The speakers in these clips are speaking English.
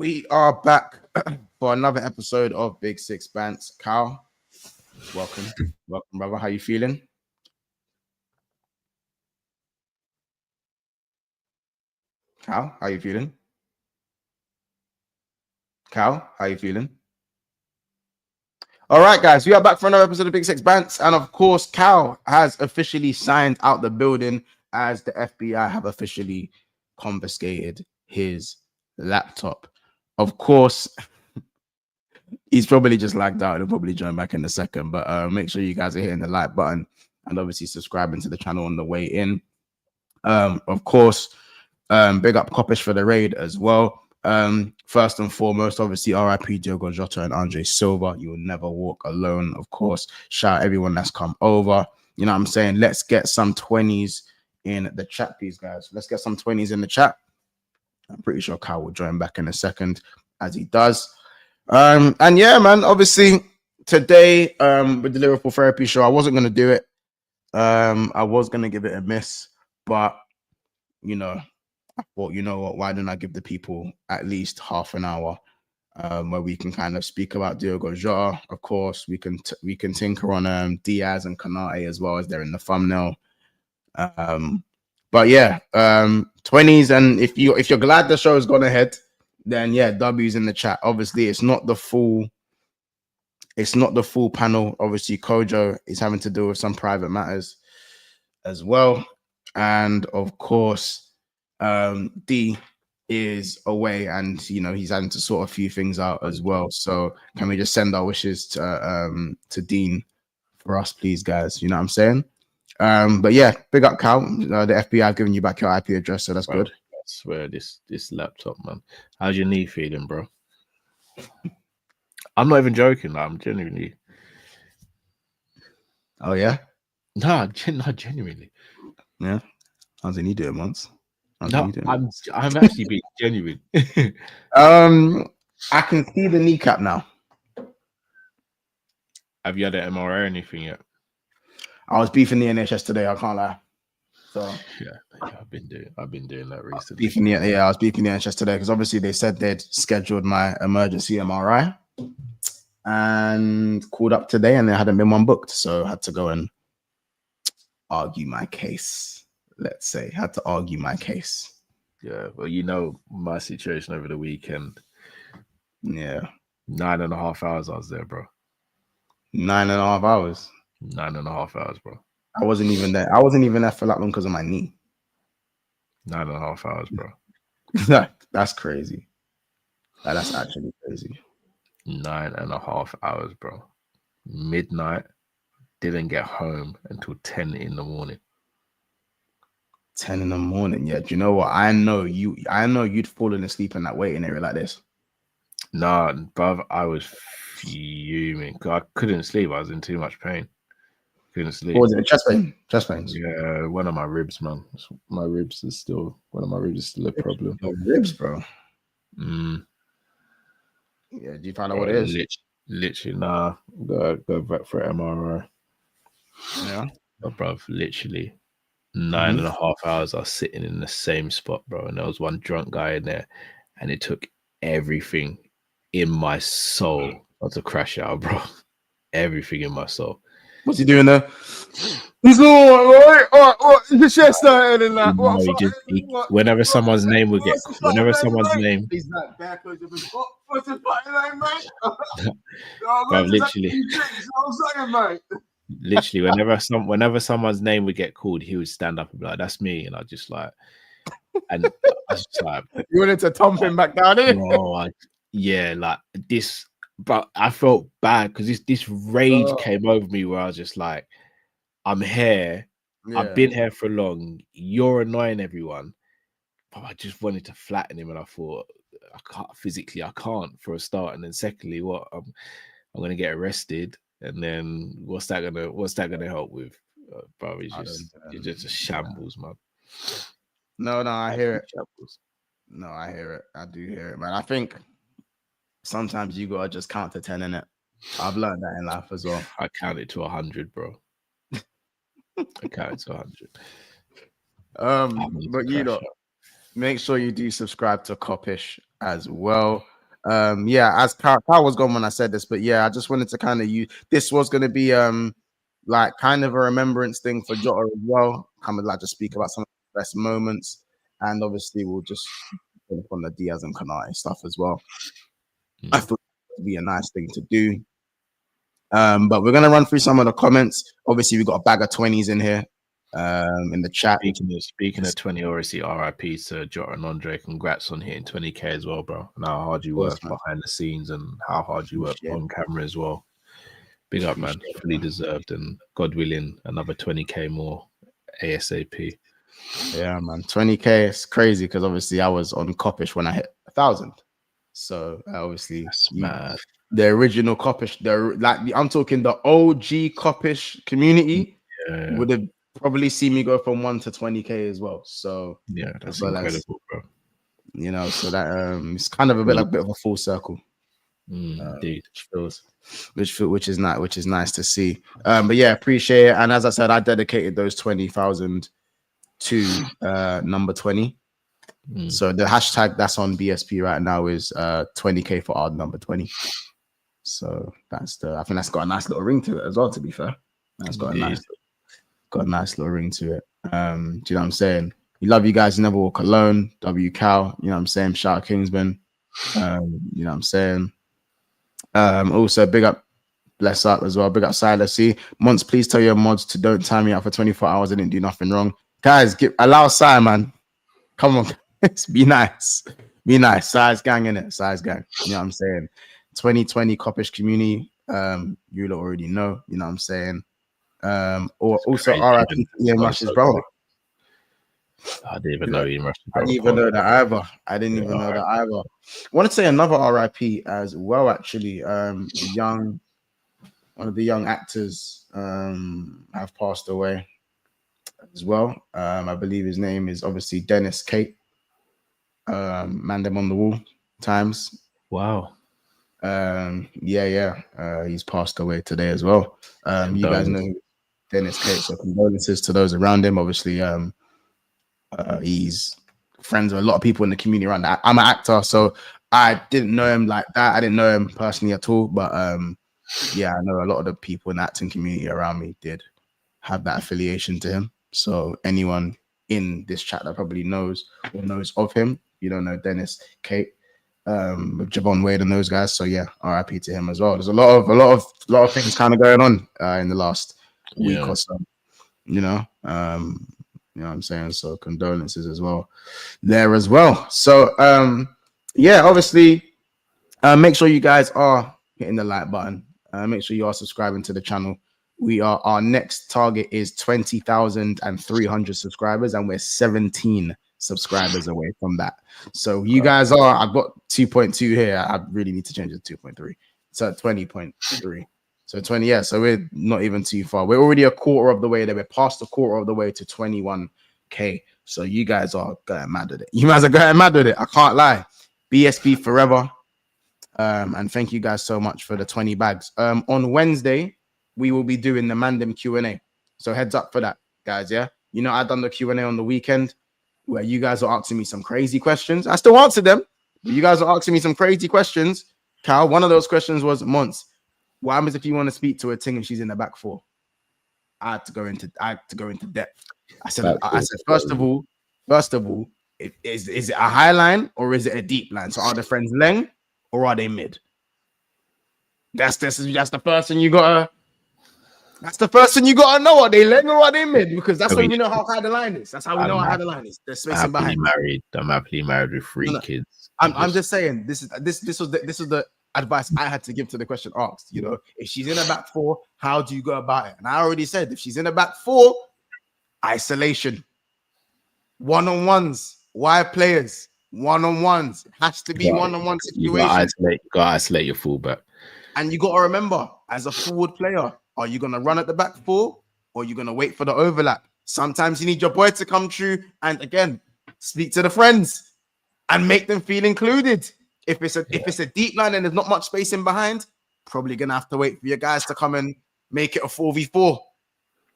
We are back for another episode of Big Six Bants. Cal, welcome, brother. How you feeling? Cal, how you feeling? Cal, how you feeling? All right, guys, we are back for another episode of Big Six Bants, and of course, Cal has officially signed out the building as the FBI have officially confiscated his laptop. Of course. He's probably just lagged out. He'll probably join back in a second. But make sure you guys are hitting the like button and obviously subscribing to the channel on the way in. Of course, big up Kopish for the raid as well. First and foremost, obviously, RIP Diogo Jota and Andre Silva. You will never walk alone, of course. Shout out everyone that's come over. You know what I'm saying? Let's get some 20s in the chat, please, guys. Let's get some 20s in the chat. I'm pretty sure Kyle will join back in a second as he does. And yeah, man, obviously today with the Liverpool therapy show, I wasn't going to do it. I was going to give it a miss, but you know, I thought, you know what, why don't I give the people at least half an hour where we can kind of speak about Diogo Jota. Of course, we can tinker on Diaz and Konate as well, as they're in the thumbnail. But yeah, 20s, and if you're glad the show has gone ahead, then yeah, W's in the chat. Obviously, it's not the full panel. Obviously, Kojo is having to deal with some private matters as well. And of course, D is away, and you know, he's having to sort a few things out as well. So can we just send our wishes to Dean for us, please, guys? You know what I'm saying? But yeah, big up Cal. The FBI have given you back your IP address, so that's good. I swear, this laptop, man. How's your knee feeling, bro? I'm not even joking. Like, I'm genuinely. Oh yeah. No, genuinely. Yeah. How's the knee doing, once? No, I'm actually being genuine. I can see the kneecap now. Have you had an MRI or anything yet? I was beefing the NHS today. I can't lie. So yeah, I've been doing that recently. I was beefing the NHS today because obviously they said they'd scheduled my emergency MRI and called up today, and there hadn't been one booked, so I had to go and argue my case. Let's say had to argue my case. Yeah, well, you know my situation over the weekend. Yeah, 9.5 hours I was there, bro. 9.5 hours. 9.5 hours, bro. I wasn't even there. I wasn't even there for that long because of my knee. 9.5 hours, bro. That's crazy. That's actually crazy. 9.5 hours, bro. Midnight. Didn't get home until 10 in the morning. 10 in the morning. Yeah. Do you know what? I know you'd fallen asleep in that waiting area like this. Nah, bruv, I was fuming. I couldn't sleep. I was in too much pain. Couldn't sleep. What was it? Chest pain? Chest pains? Yeah, one of my ribs, man. One of my ribs is still a problem. Your ribs, bro. Mm. Yeah, do you find out what it is? Literally, nah. Go back for MRI. Yeah. But bruv, literally 9.5 hours I was sitting in the same spot, bro. And there was one drunk guy in there, and it took everything in my soul to crash out, bro. Everything in my soul. What's he doing there? He's all right. His chest started and that. Whenever someone's name would get, he's like, backwards. What's his name, mate? Bro, literally, whenever someone's name would get called, he would stand up and be like, "That's me," and I just like, and I was just like, you wanted to thump him back down here? Bro, yeah, like this. But I felt bad because this rage came over me where I was just like, I'm here. Yeah. I've been here for long. You're annoying everyone. But I just wanted to flatten him, and I thought, I can't for a start. And then secondly, what I'm gonna get arrested, and then what's that gonna help with? Bro, it's just a shambles, man. No, I hear it. Shambles. No, I hear it. I do hear it, man. I think sometimes you gotta just count to 10, innit? I've learned that in life as well. I counted to 100, bro. I counted to 100. But you know, make sure you do subscribe to Kopish as well. Yeah, as Carl was gone when I said this, but yeah, I just wanted to kind of use this was going to be like kind of a remembrance thing for Jota as well. Kind of like to speak about some of the best moments, and obviously we'll just focus on the Diaz and Konate stuff as well. I thought it would be a nice thing to do. But we're gonna run through some of the comments. Obviously, we got a bag of 20s in here in the chat. Speaking of 20, obviously RIP to Jota and Andre. Congrats on hitting 20k as well, bro. And how hard you work behind the scenes and how hard you work on camera as well. Big up, man. Fully deserved, and God willing, another 20k more ASAP. Yeah, man. 20k is crazy because obviously I was on Coppish when I hit 1,000. So obviously the original Coppish, I'm talking the OG Coppish community would have probably seen me go from 1 to 20k as well. So yeah, that's incredible, bro. You know, so that it's kind of a bit of a full circle. Indeed. Which is nice to see. But yeah, appreciate it. And as I said, I dedicated those 20,000 to number 20. So the hashtag that's on BSP right now is 20k for our number 20. So I think that's got a nice little ring to it as well, to be fair. That's got a nice little ring to it. Do you know what I'm saying? We love you guys. You never walk alone. W Cal, you know what I'm saying? Shout out Kingsman. You know what I'm saying? Also big up Bless Up as well. Big up Silas C. Monts, please tell your mods to don't time me out for 24 hours. I didn't do nothing wrong. Guys, allow Sai, man. Come on. Be nice. Be nice. Size gang in it. Size gang. You know what I'm saying? 2020 Coppish community. You already know. You know what I'm saying? Or also RIP Ian Rush's brother. I didn't even know Ian Rush. I didn't even know that either. I want to say another RIP as well, actually. One of the young actors have passed away as well. I believe his name is obviously Dennis Kate. Man them on the wall times. Wow. He's passed away today as well. You guys know Dennis Kate, so condolences to those around him. Obviously, he's friends with a lot of people in the community around that. I'm an actor, so I didn't know him like that. I didn't know him personally at all, but I know a lot of the people in the acting community around me did have that affiliation to him. So anyone in this chat that probably knows or knows of him, you don't know Dennis Kate, with Javon Wade and those guys. So yeah, RIP to him as well. There's a lot of things kind of going on in the last week or so. You know what I'm saying? So condolences as well there as well. So obviously make sure you guys are hitting the like button. Make sure you are subscribing to the channel. Our next target is 20,300 subscribers, and we're 17 subscribers away from that. So you guys I've got 2.2 here. I really need to change it to 2.3. So 20.3. So 20, so we're not even too far. We're already a quarter of the way there. We're past a quarter of the way to 21k. So you guys are going mad at it. You guys are going mad at it. I can't lie. BSP forever. And thank you guys so much for the 20 bags. On Wednesday, we will be doing the Mandem Q&A. So heads up for that, guys, yeah? You know, I done the Q&A on the weekend where you guys are asking me some crazy questions. I still answered them, but you guys are asking me some crazy questions. Cal, one of those questions was, Monts, what happens if you want to speak to a thing and she's in the back four? I had to go into depth. I said, first of all, is it a high line or is it a deep line? So are the friends leng or are they mid? That's the first thing you gotta. That's the first thing you gotta know. Are they leng or are they mid? Because that's when we know how high the line is. That's how we know how high the line is. There's spacing behind. I'm happily married with three kids. I'm just saying this was the advice I had to give to the question asked. You know, if she's in a back four, how do you go about it? And I already said if she's in a back four, isolation, one-on-ones, wide players, one-on-ones. It has to be one-on-one situation. You gotta isolate your fullback. And you got to remember, as a forward player, are you going to run at the back four or are you going to wait for the overlap? Sometimes you need your boy to come through and, again, speak to the friends and make them feel included. If it's a deep line and there's not much space in behind, probably going to have to wait for your guys to come and make it a 4v4.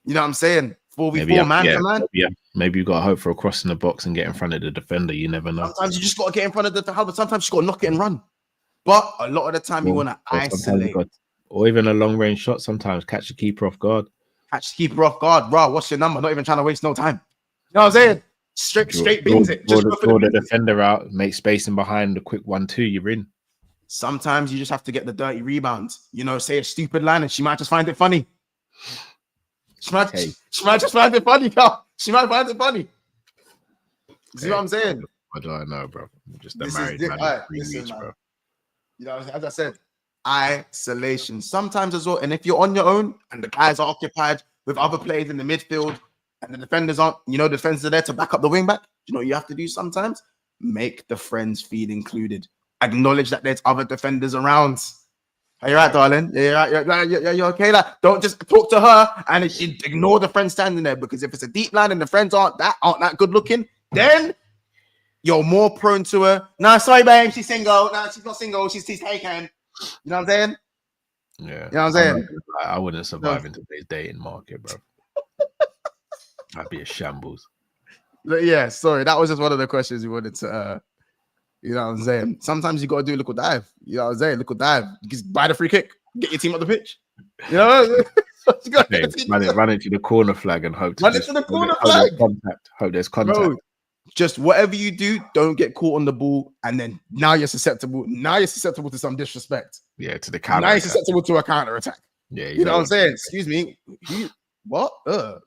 You know what I'm saying? 4v4, man to man. Yeah, maybe you got to hope for a cross in the box and get in front of the defender. You never know. Sometimes you just got to get in front of the defender. Sometimes you got to knock it and run. But a lot of the time, you want to isolate. Or even a long range shot. Sometimes catch the keeper off guard. Catch the keeper off guard, bro. What's your number? Not even trying to waste no time. You know what I'm saying? Straight bins it. Just draw the defender out, make space in behind the quick 1-2. You're in. Sometimes you just have to get the dirty rebounds. You know, say a stupid line, and she might just find it funny. She might just find it funny, Carl. She might find it funny. See what I'm saying? I don't know, bro. I'm just a married man. Bro. You know, as I said, isolation sometimes as well. And if you're on your own and the guys are occupied with other players in the midfield and the defenders aren't, you know, the defenders are there to back up the wing back. You know what you have to do sometimes? Make the friends feel included. Acknowledge that there's other defenders around. Are you right, darling? You're okay. Like, don't just talk to her and ignore the friend standing there, because if it's a deep line and the friends aren't that good looking, then you're more prone to her. No, sorry, babe, she's single. No, she's not single. She's taken. You know what I'm saying? Yeah. You know what I'm saying? I wouldn't survive in today's dating market, bro. I'd be a shambles. Yeah, sorry. That was just one of the questions you wanted to you know what I'm saying? Sometimes you got to do a little dive. You know what I'm saying? Little dive. You just buy the free kick. Get your team up the pitch. You know what I'm saying? Run it to the corner flag and hope to the corner flag. Hope there's contact. Bro, just whatever you do, don't get caught on the ball, and then now you're susceptible. Now you're susceptible to some disrespect. Yeah, to the counter. Now you're susceptible to a counter attack. Yeah, you know what I'm saying? Excuse me. What? That's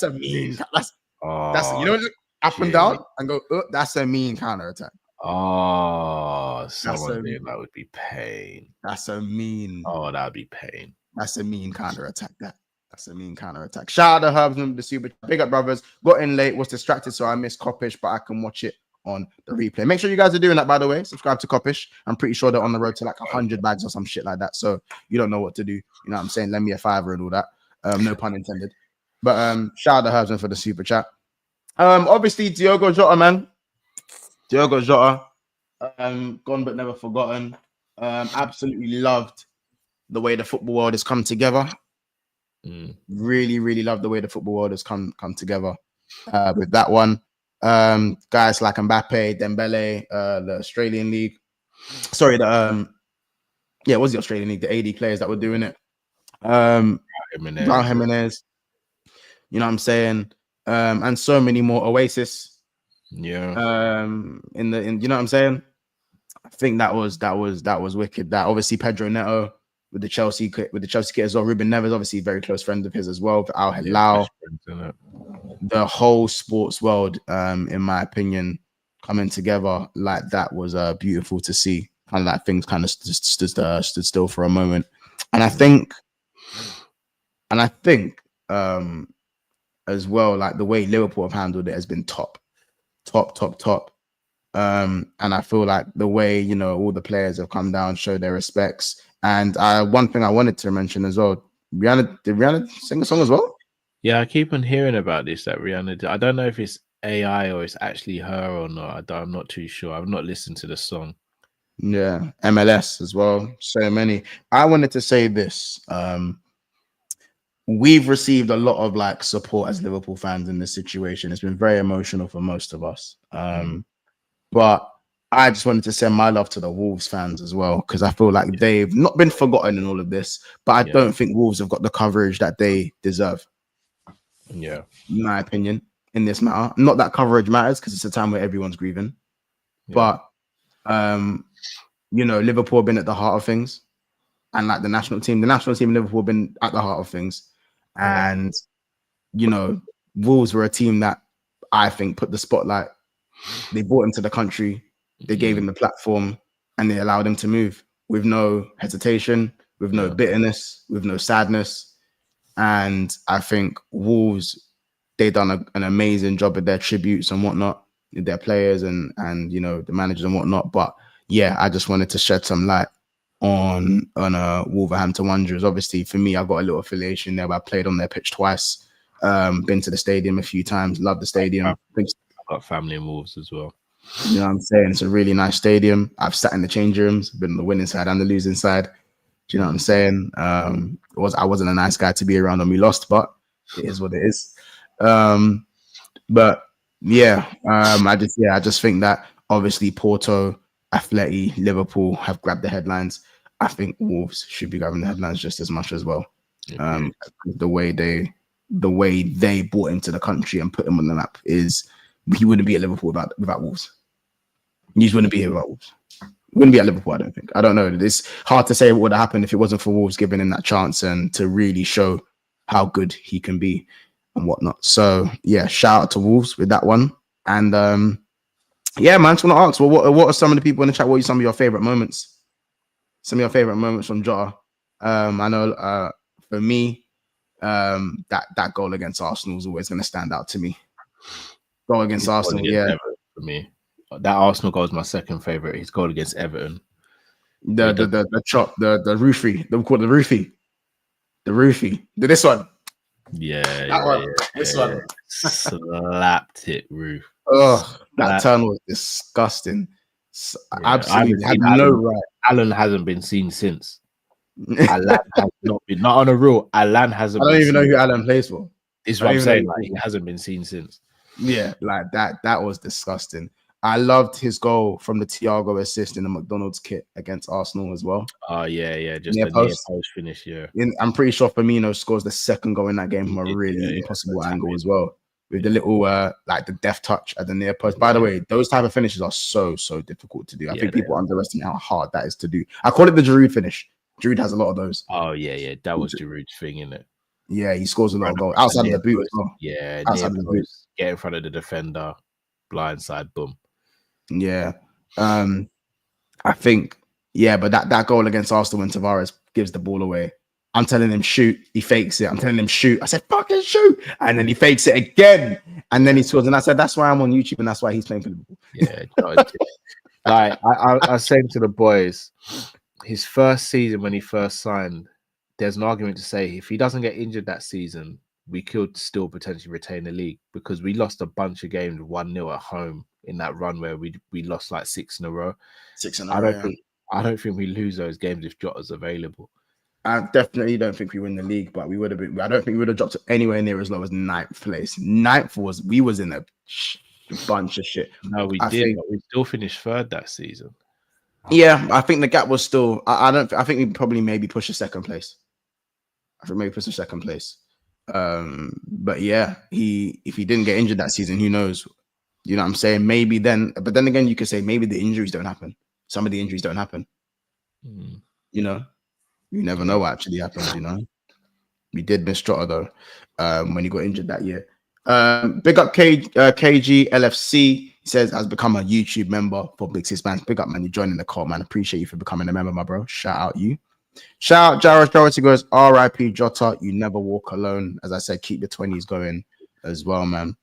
a mean. That's you know, up and down and go. That's a mean counter attack. Oh, someone there, that would be pain. That's a mean. Oh, that would be pain. That's a mean counter attack. That's a mean counter attack. Shout out to Herbs, the super big up brothers. Got in late, was distracted, so I missed Kopish, but I can watch it on the replay. Make sure you guys are doing that, by the way. Subscribe to Kopish. I'm pretty sure they're on the road to like 100 bags or some shit like that. So you don't know what to do. You know what I'm saying? Lend me a $5 and all that. No pun intended. But shout out to Herbs for the super chat. Obviously Diogo Jota, man. Diogo Jota. Gone but never forgotten. Absolutely loved the way the football world has come together. Really, really love the way the football world has come together with that one. Guys like Mbappe, Dembele, the Australian League. Sorry, it was the Australian League, the AD players that were doing it. Jimenez. You know what I'm saying? And so many more. Oasis. Yeah. You know what I'm saying? I think that was wicked. That obviously Pedro Neto with the Chelsea kit as well. Ruben Neves, obviously a very close friend of his as well. Al Hilal. The whole sports world, in my opinion, coming together like that was beautiful to see. Kind of like things kind of stood still for a moment. And I think as well, like the way Liverpool have handled it has been top. And I feel like the way, you know, all the players have come down, show their respects. And one thing I wanted to mention as well, did Rihanna sing a song as well? Yeah, I keep on hearing about this, that Rihanna did. I don't know if it's AI or it's actually her or not. I'm not too sure. I've not listened to the song. Yeah, MLS as well. So many. I wanted to say this. We've received a lot of like support as Liverpool fans in this situation. It's been very emotional for most of us. But I just wanted to send my love to the Wolves fans as well, because I feel like they've not been forgotten in all of this, but I don't think Wolves have got the coverage that they deserve. Yeah. In my opinion, in this matter. Not that coverage matters, because it's a time where everyone's grieving. Yeah. But you know, Liverpool have been at the heart of things. And like the national team in Liverpool have been at the heart of things. And you know, Wolves were a team that I think put the spotlight. They brought him to the country, they gave him the platform, and they allowed him to move with no hesitation, with no bitterness, with no sadness. And I think Wolves, they've done an amazing job with their tributes and whatnot, with their players and you know, the managers and whatnot. But yeah, I just wanted to shed some light on Wolverhampton Wanderers. Obviously, for me, I've got a little affiliation there. I played on their pitch twice, been to the stadium a few times, love the stadium. I've got family in Wolves as well. You know what I'm saying? It's a really nice stadium. I've sat in the change rooms, been on the winning side and the losing side. Do you know what I'm saying? I wasn't a nice guy to be around when we lost, but it is what it is. But yeah, I just think that obviously Porto Atleti, Liverpool have grabbed the headlines. I think Wolves should be grabbing the headlines just as much as well. The way they brought him to the country and put him on the map is he wouldn't be at Liverpool without Wolves. He just wouldn't be here without Wolves. Wouldn't be at Liverpool, I don't think. I don't know. It's hard to say what would have happened if it wasn't for Wolves giving him that chance and to really show how good he can be and whatnot. So yeah, shout out to Wolves with that one. And yeah, man, I just want to ask, well, what are some of the people in the chat? What are some of your favorite moments? Some of your favorite moments from Jota? I know for me, that goal against Arsenal is always going to stand out to me. Goal against Arsenal, yeah. Everton, for me, that Arsenal goal is my second favorite. His goal against Everton. The chop, the roofie. They call it the roofie. This one. Yeah, that one. This one slapped it, roof. Oh, that turn was disgusting. Absolutely had no right. Alan hasn't been seen since. Alan has not on a real. Alan hasn't. I don't even know who Alan plays for. This is what I'm saying. Like, he hasn't been seen since. Yeah, like that was disgusting. I loved his goal from the Thiago assist in the McDonald's kit against Arsenal as well. Oh yeah, just near post finish. Yeah, I'm pretty sure Firmino scores the second goal in that game from a really impossible angle as well, with the little like the deft touch at the near post. By the way, those type of finishes are so difficult to do. I think people underestimate how hard that is to do. I call it the Giroud finish. Giroud has a lot of those. Oh yeah, that was Giroud's thing, isn't it? Yeah, he scores a lot of goals outside of the boot as well. Yeah, outside of the boot, get in front of the defender, blindside, boom. Yeah, I think but that goal against Arsenal when Tavares gives the ball away, I'm telling him shoot, he fakes it. I'm telling him shoot. I said fucking shoot, and then he fakes it again, and then he scores. And I said that's why I'm on YouTube, and that's why he's playing for Liverpool. Yeah, like I was saying to the boys, his first season when he first signed, there's an argument to say if he doesn't get injured that season, we could still potentially retain the league because we lost a bunch of games 1-0 at home in that run where we lost like 6 in a row. I don't think we lose those games if Jota's available. I definitely don't think we win the league, but we would have been. I don't think we would have dropped anywhere near as low as 9th place. 9th was in a bunch of shit. No, we did, but we still finished 3rd that season. Yeah, I think the gap was still. I think we probably maybe push a 2nd place. I think maybe push a 2nd place. But yeah, if he didn't get injured that season, who knows? You know what I'm saying? Maybe then, but then again, you could say maybe the injuries don't happen. Some of the injuries don't happen. You know, you never know what actually happens. You know, we did miss Jota though when he got injured that year. Big up KG LFC. He says has become a YouTube member for Big Six Bands. Big up, man. You joining the call, man. Appreciate you for becoming a member, my bro. Shout out you. Shout out Jared Dorothy goes, R.I.P. Jota, you never walk alone. As I said, keep the 20s going as well, man.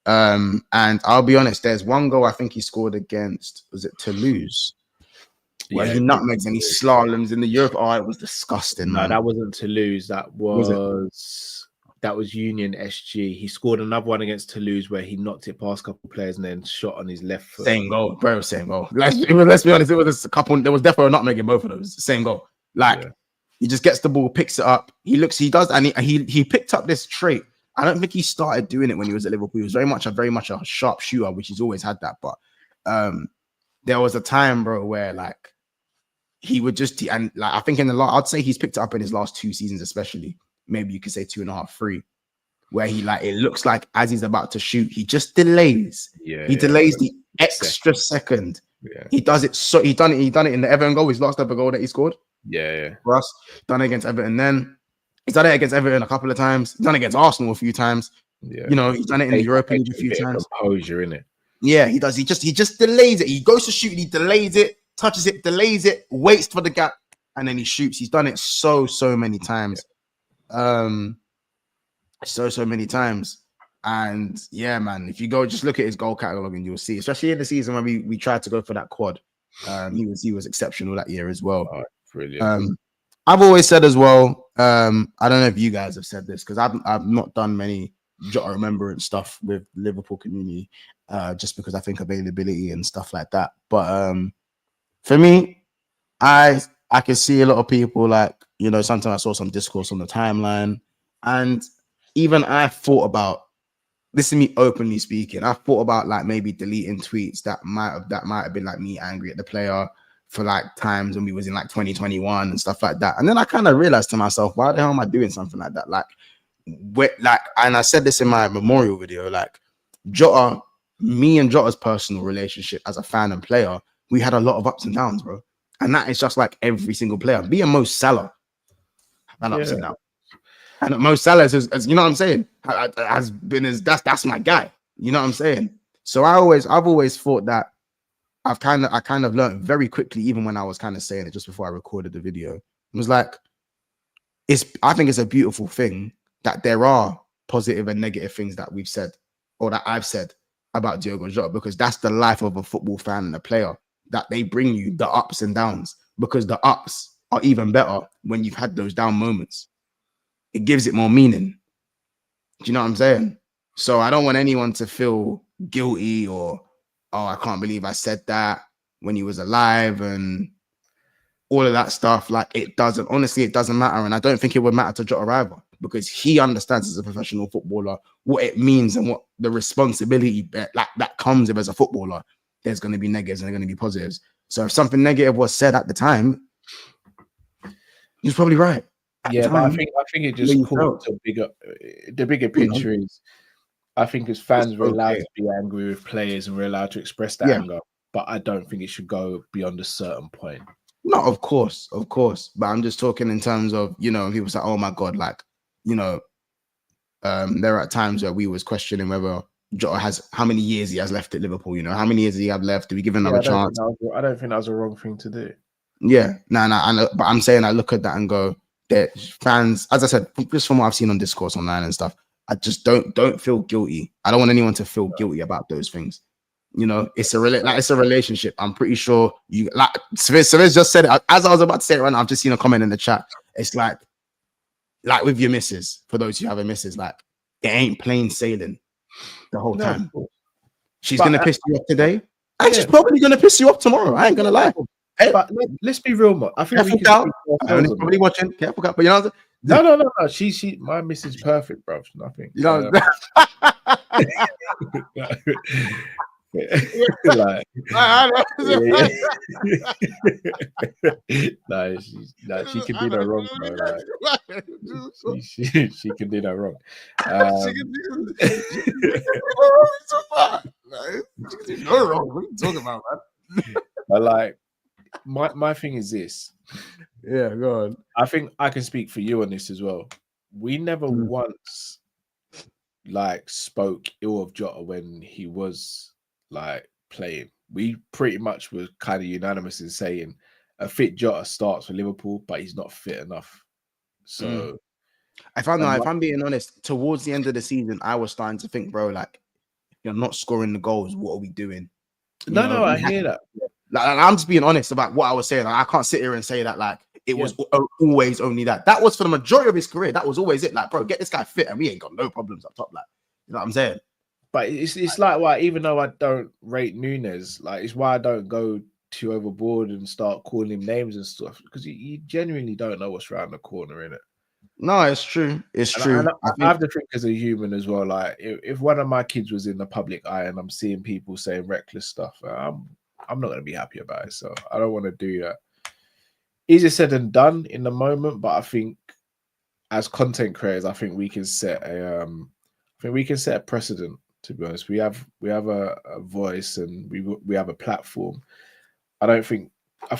And I'll be honest, there's one goal I think he scored against, was it Toulouse? Where he nutmegs and he slaloms in the Europe. Oh, it was disgusting. No, that wasn't Toulouse. That was Union SG. He scored another one against Toulouse where he knocked it past a couple of players and then shot on his left foot. Same goal, bro. Same goal. Let's be honest, it was a couple. There was definitely a nutmeg in both of those. Same goal. He just gets the ball, picks it up. He does, and he picked up this trait. I don't think he started doing it when he was at Liverpool. He was very much a sharp shooter, which he's always had that. But there was a time, bro, where like he would just I think I'd say he's picked it up in his last 2 seasons, especially. Maybe you could say 2.5, 3, where he it looks like as he's about to shoot, he just delays. He delays the extra second. Yeah. He does it. So he done it in the Everton goal, his last ever goal that he scored. Yeah. For us, done it against Everton. Then he's done it against Everton a couple of times. He's done it against Arsenal a few times. Yeah. You know, he's done it in the Europa League a few times. Composure in it. Yeah, he does. He just delays it. He goes to shoot, he delays it, touches it, delays it, waits for the gap, and then he shoots. He's done it so many times. So many times. And yeah, man, if you go just look at his goal catalog and you'll see, especially in the season when we tried to go for that quad, he was exceptional that year as well. Oh, brilliant. I've always said as well, I don't know if you guys have said this because I've not done many Jota remembrance stuff with Liverpool community, just because I think availability and stuff like that. But for me, I can see a lot of people sometimes I saw some discourse on the timeline, and even I thought about this is me openly speaking. I thought about like maybe deleting tweets that might have been like me angry at the player for like times when we was in like 2021 and stuff like that. And then I kind of realized to myself, why the hell am I doing something like that? Like, and I said this in my memorial video, like Jota, me and Jota's personal relationship as a fan and player, we had a lot of ups and downs, bro. And that is just like every single player. Be a Mo Salah, and ups and downs. And Mo Salah, as you know what I'm saying, has been that's my guy. You know what I'm saying? So I've always thought that I kind of learned very quickly, even when I was kind of saying it just before I recorded the video. It was like, I think it's a beautiful thing that there are positive and negative things that we've said or that I've said about Diogo Jota, because that's the life of a football fan and a player, that they bring you the ups and downs, because the ups are even better when you've had those down moments. It gives it more meaning. Do you know what I'm saying? So I don't want anyone to feel guilty or, oh, I can't believe I said that when he was alive and all of that stuff. Like, it doesn't matter. And I don't think it would matter to Jota either, because he understands as a professional footballer what it means and what the responsibility that comes with as a footballer. There's going to be negatives and there's going to be positives. So if something negative was said at the time, he's probably right. Yeah, but I think it just caught to the bigger picture is, I think as fans we're allowed to be angry with players and we're allowed to express that anger, but I don't think it should go beyond a certain point. No, of course. But I'm just talking in terms of, you know, people say, oh my God, like, you know, there are times where we was questioning whether Jota has, how many years he has left at Liverpool, you know, how many years does he have left? Do we give him another chance? I don't think that was a wrong thing to do. Yeah, no, but I'm saying I look at that and go, that fans, as I said, just from what I've seen on discourse online and stuff, I just don't feel guilty. I don't want anyone to feel guilty about those things. You know, it's a relationship. I'm pretty sure you like Savez just said it. As I was about to say it right now, I've just seen a comment in the chat. It's like with your missus, for those who have a missus, like, it ain't plain sailing the whole time. She's gonna piss you off today, and she's probably gonna piss you off tomorrow. I ain't gonna lie. Hey, but let's be real, man. I think we can probably watching. Careful, but you know. No. She, my missus is perfect, bro. Nothing. You know. She can do no wrong, bro. She can do no wrong. She can do no wrong. What are you talking about, man? But like, my thing is this. Yeah, go on. I think I can speak for you on this as well. We never once like spoke ill of Jota when he was like playing. We pretty much were kind of unanimous in saying a fit Jota starts for Liverpool, but he's not fit enough. So if I'm being honest, towards the end of the season, I was starting to think, bro, like, you're not scoring the goals. What are we doing? No, I hear that. Like, I'm just being honest about what I was saying. Like, I can't sit here and say that like it was always only that. That was for the majority of his career. That was always it. Like, bro, get this guy fit, and we ain't got no problems up top. Like, you know what I'm saying? But it's like why, even though I don't rate Nunes, like, it's why I don't go too overboard and start calling him names and stuff, because you genuinely don't know what's around the corner, innit? No, it's true. It's true. I have to think as a human as well. Like, if one of my kids was in the public eye and I'm seeing people saying reckless stuff, I'm not going to be happy about it. So I don't want to do that. Easier said than done in the moment, but I think as content creators, I think we can set a precedent. To be honest, we have a voice and we have a platform. I think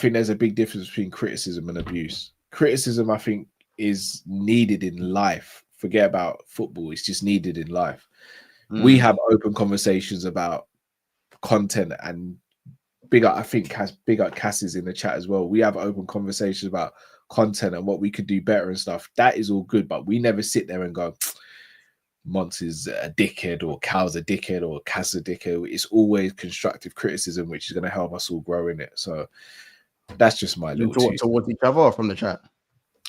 there's a big difference between criticism and abuse. Criticism, I think, is needed in life. Forget about football; it's just needed in life. We have open conversations about content, and I think big up Cassie's in the chat as well. We have open conversations about content and what we could do better and stuff. That is all good, but we never sit there and go, Monts is a dickhead, or Cal's a dickhead, or Cass a dickhead. It's always constructive criticism, which is going to help us all grow in it. So that's just my little towards each other or from the chat.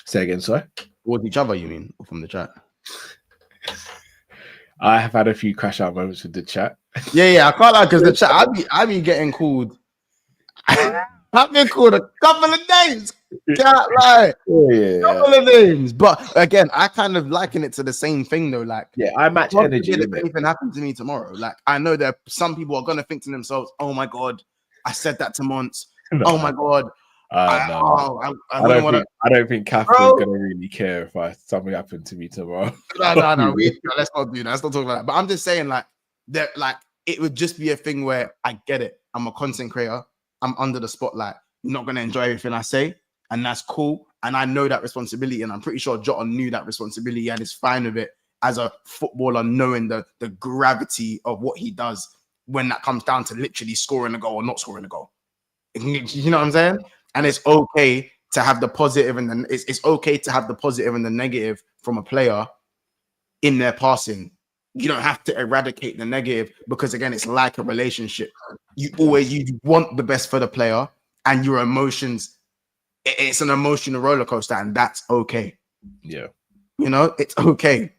Say again, sorry. Towards each other, you mean, or from the chat? I have had a few crash out moments with the chat. Yeah, I can't lie, because the chat, I be getting called. I've been called a couple of names. Can't lie. Yeah. Couple of names. But again, I kind of liken it to the same thing though. Like, Yeah, I match God energy. forbid if anything happened to me tomorrow, like I know that some people are gonna think to themselves, "Oh my God, I said that to Monts. No. Oh my God, No. I wouldn't want to." I don't think Catherine's gonna really care if something happened to me tomorrow. No. Let's not do that. Let's not talk about that. But I'm just saying, like, that, like, it would just be a thing where I get it. I'm a content creator. I'm under the spotlight. You're not gonna enjoy everything I say, and that's cool. And I know that responsibility, and I'm pretty sure Jota knew that responsibility and is fine with it as a footballer, knowing the gravity of what he does when that comes down to literally scoring a goal or not scoring a goal. You know what I'm saying? And it's okay to have the positive and then it's okay to have the positive and the negative from a player in their passing. You don't have to eradicate the negative because again, it's like a relationship. You want the best for the player, and your emotions. It's an emotional roller coaster, and that's okay. Yeah, you know, it's okay.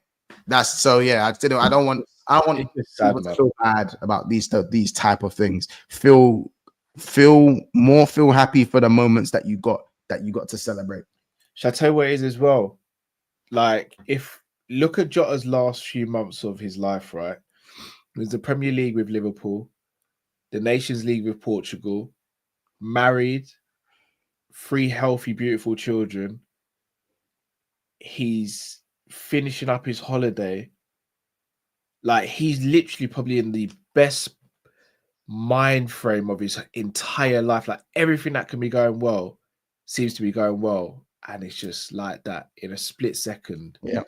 That's so. Yeah, I don't want people to feel bad about these type of things. Feel happy for the moments that you got to celebrate. Shall I tell you what it is as well? Like, if look at Jota's last few months of his life, right? It was the Premier League with Liverpool, the Nations League with Portugal, married, 3 healthy, beautiful children. He's finishing up his holiday. Like, he's literally probably in the best mind frame of his entire life. Like, everything that can be going well seems to be going well. And it's just like that in a split second. Yeah.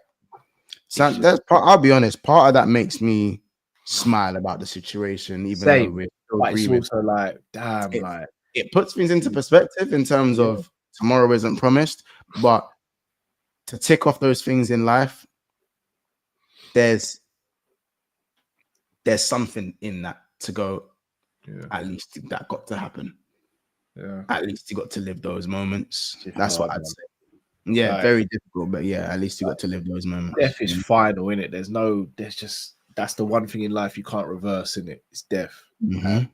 So that's part. I'll be honest. Part of that makes me smile about the situation, even though we're still grieving. It's also like, damn, it puts things into perspective in terms of tomorrow isn't promised, but to tick off those things in life, there's something in that to go. Yeah. At least that got to happen. Yeah. At least you got to live those moments. That's what I'd say. Yeah, very difficult, but yeah, at least you got to live those moments. Death is final, innit? That's the one thing in life you can't reverse, innit? It's death. Mm-hmm.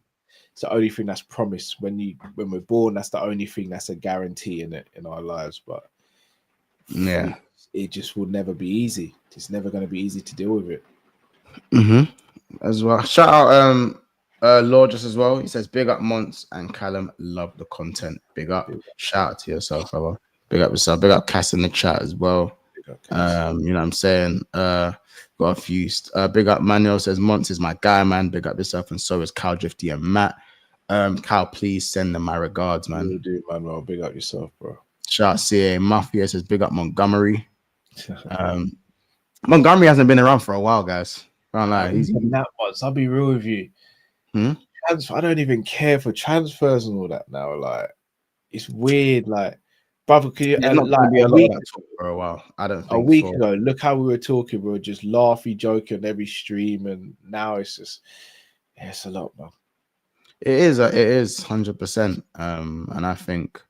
It's the only thing that's promised when we're born. That's the only thing that's a guarantee in our lives. But yeah, it just will never be easy. It's never going to be easy to deal with it. Mm-hmm. As well. Shout out Lorges as well. He says, big up Monts and Callum, love the content. Big up. Shout out to yourself, brother. Big up yourself. Big up Cass in the chat as well. You know what I'm saying? Got a few. Big up Manuel says, Monts is my guy, man. Big up yourself, and so is Cal Drifty and Matt. Cal, please send them my regards, man. You do, Manuel. Big up yourself, bro. Shout out CA Mafia says, big up Montgomery. Montgomery hasn't been around for a while, guys. He's been that much. I'll be real with you. I don't even care for transfers and all that now. Like, it's weird. Like, brother, can you like be a lot of that talk for a while? I don't think a week ago. Look how we were talking. We were just laughing, joking on every stream, and now it's just it's a lot, man. It is 100%. And I think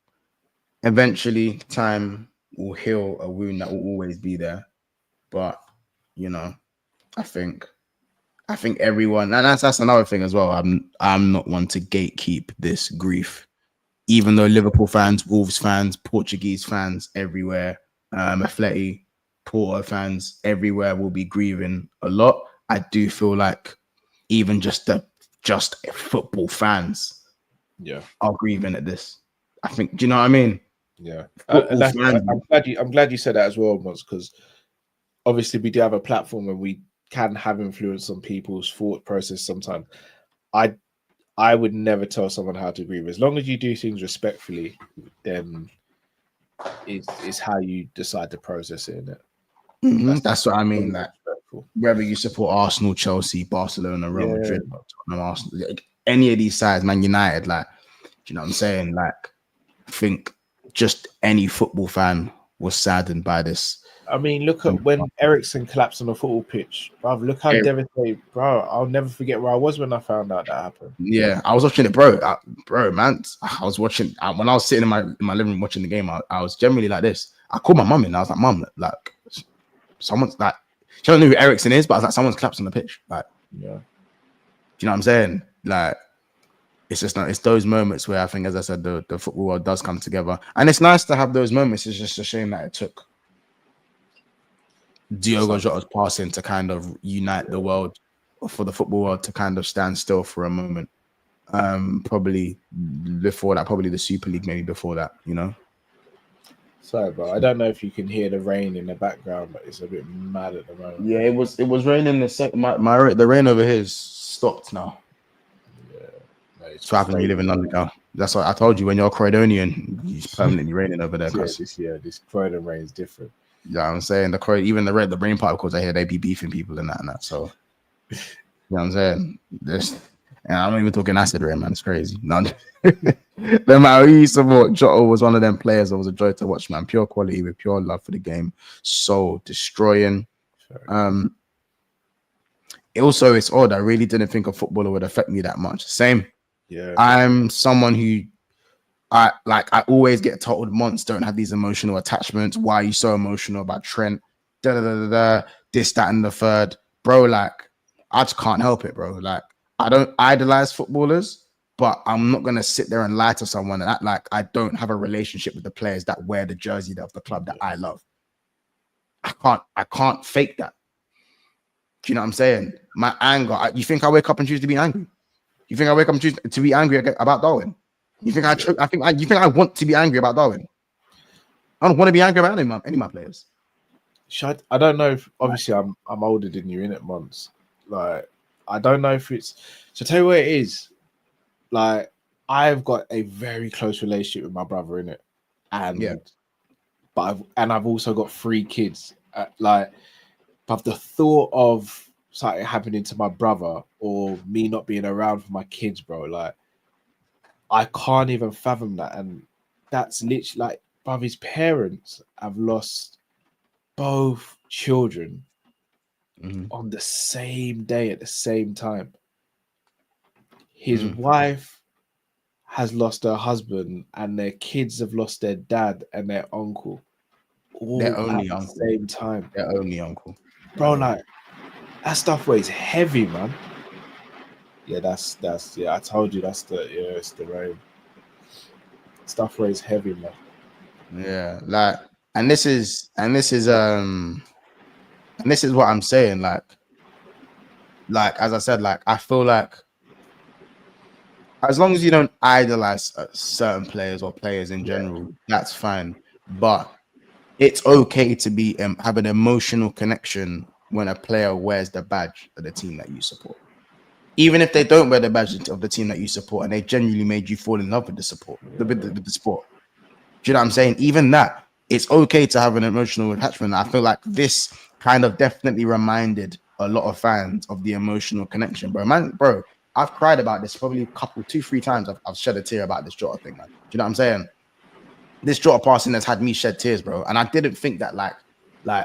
eventually time will heal a wound that will always be there. But you know, I think everyone, and that's another thing as well. I'm not one to gatekeep this grief, even though Liverpool fans, Wolves fans, Portuguese fans everywhere, Atleti, Porto fans everywhere will be grieving a lot. I do feel like even just football fans, are grieving at this. I think. Do you know what I mean? Yeah, I'm glad you said that as well, once, because obviously we do have a platform and we can have influence on people's thought process sometimes. I would never tell someone how to grieve. As long as you do things respectfully, then it's how you decide to process it, innit? Mm-hmm. That's what I mean. Like, whether you support Arsenal, Chelsea, Barcelona, Real Madrid, Tottenham, Arsenal, like, any of these sides, Man United, like, do you know what I'm saying? Like, I think just any football fan was saddened by this. I mean, look at when Eriksen collapsed on a football pitch, bro. Look how devastated, bro. I'll never forget where I was when I found out that happened. Yeah, I was watching it, bro. Man, I was watching when I was sitting in my living room watching the game. I was generally like this. I called my mum and I was like, "Mum, like, someone's like, she don't know who Eriksen is, but I was like, someone's collapsed on the pitch." Like, do you know what I'm saying? Like, it's just not. It's those moments where I think, as I said, the football world does come together, and it's nice to have those moments. It's just a shame that it took Diogo Jota's passing to kind of unite the world, or for the football world to kind of stand still for a moment. Probably before that, probably the Super League, maybe before that, you know. Sorry, bro. I don't know if you can hear the rain in the background, but it's a bit mad at the moment. Yeah, it was raining the rain over here is stopped now. Yeah, so happens when you live in London now. That's what I told you, when you're Croydonian, it's permanently raining over there. This Croydon rain is different. Yeah, I'm saying even the brain particles I hear, they be beefing people and that. So you know what I'm saying? And I'm not even talking acid rain, man. It's crazy. No matter who you support, Jota was one of them players that was a joy to watch, man. Pure quality with pure love for the game. So destroying. It's odd. I really didn't think a footballer would affect me that much. Same. Yeah. I'm someone who I always get told MONTS don't have these emotional attachments. Why are you so emotional about Trent? This, that, and the third. Bro, like, I just can't help it, bro. Like, I don't idolize footballers, but I'm not gonna sit there and lie to someone and act like I don't have a relationship with the players that wear the jersey of the club that I love. I can't fake that. Do you know what I'm saying? My anger. You think I wake up and choose to be angry? You think I wake up and choose to be angry about Darwin? You think you think I want to be angry about Darwin? I don't want to be angry about any of my players. I don't know if, obviously I'm older than you in it months. Like, I don't know if it's, so tell you what it is. Like, I've got a very close relationship with my brother in it, and I've also got 3 kids. But the thought of something happening to my brother or me not being around for my kids, bro, like, I can't even fathom that. And that's literally like, bruv, his parents have lost both children on the same day at the same time. His wife has lost her husband, and their kids have lost their dad and their uncle all their only at uncle. the same time. Their only uncle. Bro, like, that stuff weighs heavy, man. Yeah, that's I told you it's the rain. Stuff weighs heavy, man. Yeah, like, and this is what I'm saying. Like as I said, like, I feel like as long as you don't idolize certain players or players in general, that's fine. But it's okay to be have an emotional connection when a player wears the badge of the team that you support. Even if they don't wear the badge of the team that you support, and they genuinely made you fall in love with the sport. Do you know what I'm saying? Even that, it's okay to have an emotional attachment. I feel like this kind of definitely reminded a lot of fans of the emotional connection, bro. Man, bro, I've cried about this probably 2-3 times. I've shed a tear about this Jota thing, man. Do you know what I'm saying? This Jota passing has had me shed tears, bro. And I didn't think that, like, bro,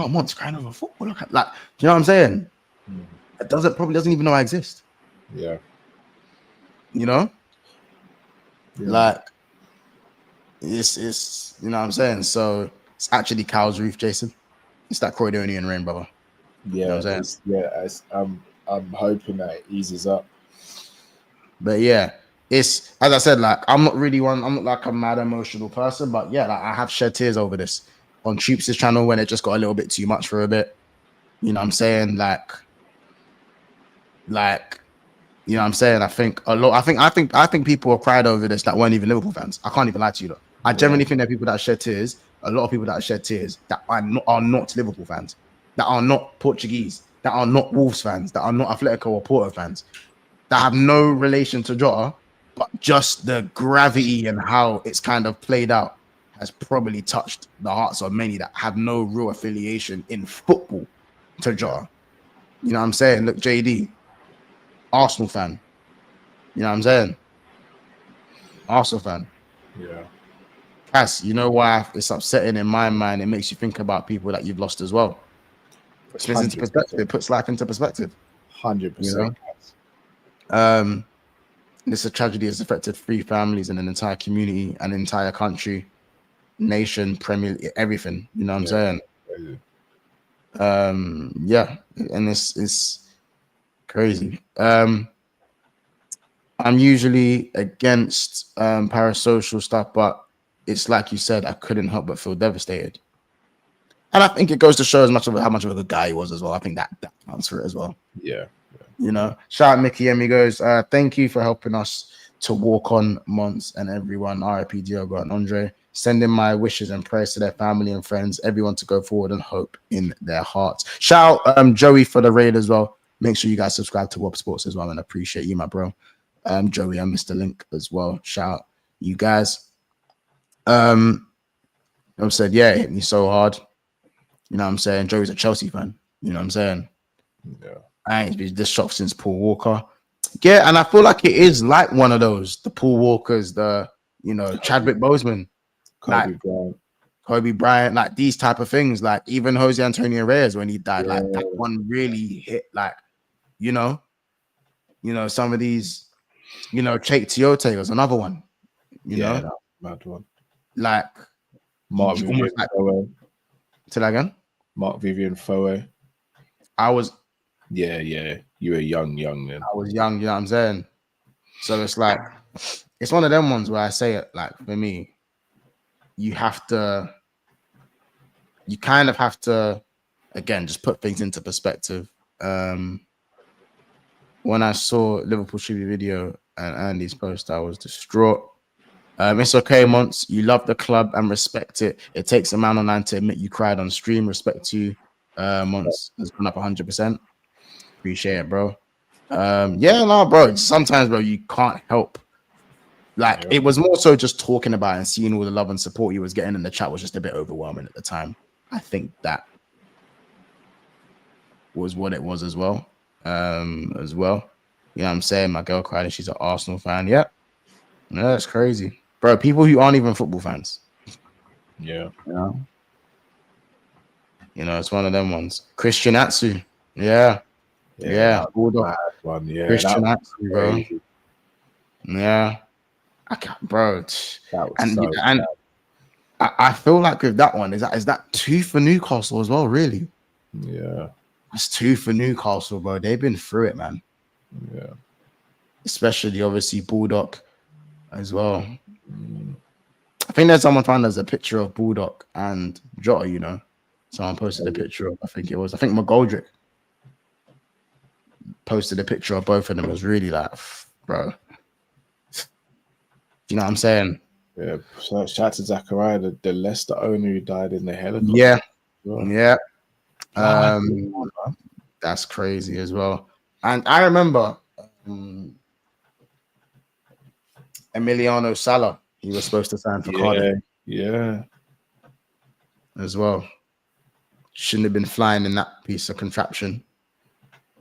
MONTS crying over football. Like, do you know what I'm saying? It probably doesn't even know I exist. Yeah. You know? Yeah. Like, it's you know what I'm saying? So it's actually Cow's Reef, Jason. It's that Croydonian rain, brother. Yeah, you know I'm hoping that it eases up. But yeah, it's, as I said, like, I'm not like a mad emotional person, but yeah, like, I have shed tears over this on Troops' channel when it just got a little bit too much for a bit. You know what I'm saying? Like, you know what I'm saying? I think a lot. I think people have cried over this that weren't even Liverpool fans. I can't even lie to you, though. I generally think that people that shed tears, a lot of people that shed tears that are not Liverpool fans, that are not Portuguese, that are not Wolves fans, that are not Atletico or Porto fans, that have no relation to Jota, but just the gravity and how it's kind of played out has probably touched the hearts of many that have no real affiliation in football to Jota. You know what I'm saying? Look, JD, Arsenal fan. You know what I'm saying? Arsenal fan. Yeah. Cass, you know why it's upsetting in my mind? It makes you think about people that you've lost as well. It puts into perspective. It puts life into perspective. 100%. You know? This tragedy has affected 3 families and an entire community, an entire country, nation, Premier, everything. You know what I'm saying? Yeah, and this is crazy. I'm usually against parasocial stuff, but it's like you said, I couldn't help but feel devastated. And I think it goes to show how much of a good guy he was as well. I think that counts for it as well. Yeah. You know, shout out Mickey M. He goes, thank you for helping us to walk on Monts and everyone. RIP Diogo and Andre. Sending my wishes and prayers to their family and friends, everyone to go forward and hope in their hearts. Shout out Joey for the raid as well. Make sure you guys subscribe to Wop Sports as well, and appreciate you, my bro. Joey and Mr. Link as well. Shout out you guys. I said, yeah, it hit me so hard. You know what I'm saying? Joey's a Chelsea fan. You know what I'm saying? Yeah. I ain't been this shocked since Paul Walker. Yeah, and I feel like it is like one of those, the Paul Walkers, the Chadwick Boseman, Kobe Bryant, like these type of things. Like even Jose Antonio Reyes when he died, like that one really hit. Like, some of these, Chake Tiote was another one. You know, that mad one. Like Mark Vivian Foe. Say that again. Mark Vivian Foe. I was. Yeah. You were young then. I was young, you know what I'm saying? So it's like, it's one of them ones where I say it, like, for me, you kind of have to, again, just put things into perspective. When I saw Liverpool Tribute video and Andy's post, I was distraught. It's okay, Monts. You love the club and respect it. It takes a man online to admit you cried on stream. Respect to you. Monts has gone up 100%. Appreciate it, bro. Bro. Sometimes, bro, you can't help. Like, it was more so just talking about and seeing all the love and support he was getting in the chat was just a bit overwhelming at the time. I think that was what it was as well. You know what I'm saying? My girl cried and she's an Arsenal fan. Yep. Yeah. No, that's crazy. Bro, people who aren't even football fans. Yeah. It's one of them ones. Christian Atsu. Yeah. One. Yeah. Christian Atsu, bro. Yeah. I can't, bro. I feel like with that one, is that 2 for Newcastle as well, really? Yeah. That's 2 for Newcastle, bro. They've been through it, man. Yeah. Especially, obviously, Bulldog as well. I think there's someone found there's a picture of Bulldog and Jota, Someone posted a picture of, I think McGoldrick posted a picture of both of them. It was really like, bro. You know what I'm saying? Yeah. So shout out to Zachariah, the Leicester owner who died in the helicopter. Yeah. Yeah. That's crazy as well. And I remember Emiliano Sala, he was supposed to sign for Cardiff. Yeah. As well. Shouldn't have been flying in that piece of contraption.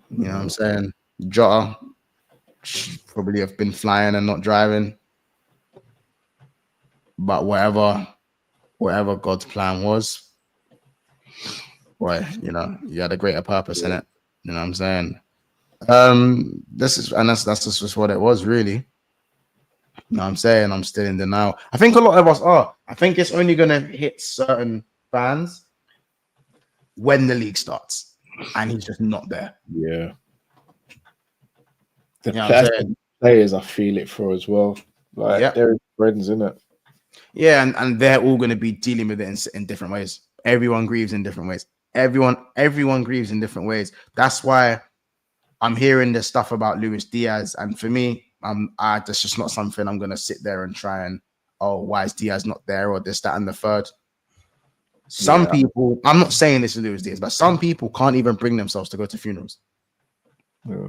You know what I'm saying? Jota should probably have been flying and not driving. But whatever God's plan was, boy, you had a greater purpose in it. You know what I'm saying? That's just what it was, really. You know what I'm saying? I'm still in denial. I think a lot of us are. I think it's only gonna hit certain fans when the league starts, and he's just not there. Yeah. The players I feel it for as well. Like they're friends, innit? Yeah, and they're all going to be dealing with it in different ways. Everyone grieves in different ways. Everyone grieves in different ways. That's why I'm hearing this stuff about Luis Diaz, and for me, that's just not something I'm going to sit there and try and, why is Diaz not there, or this, that, and the third. Some people, I'm not saying this is Luis Diaz, but some people can't even bring themselves to go to funerals. Yeah.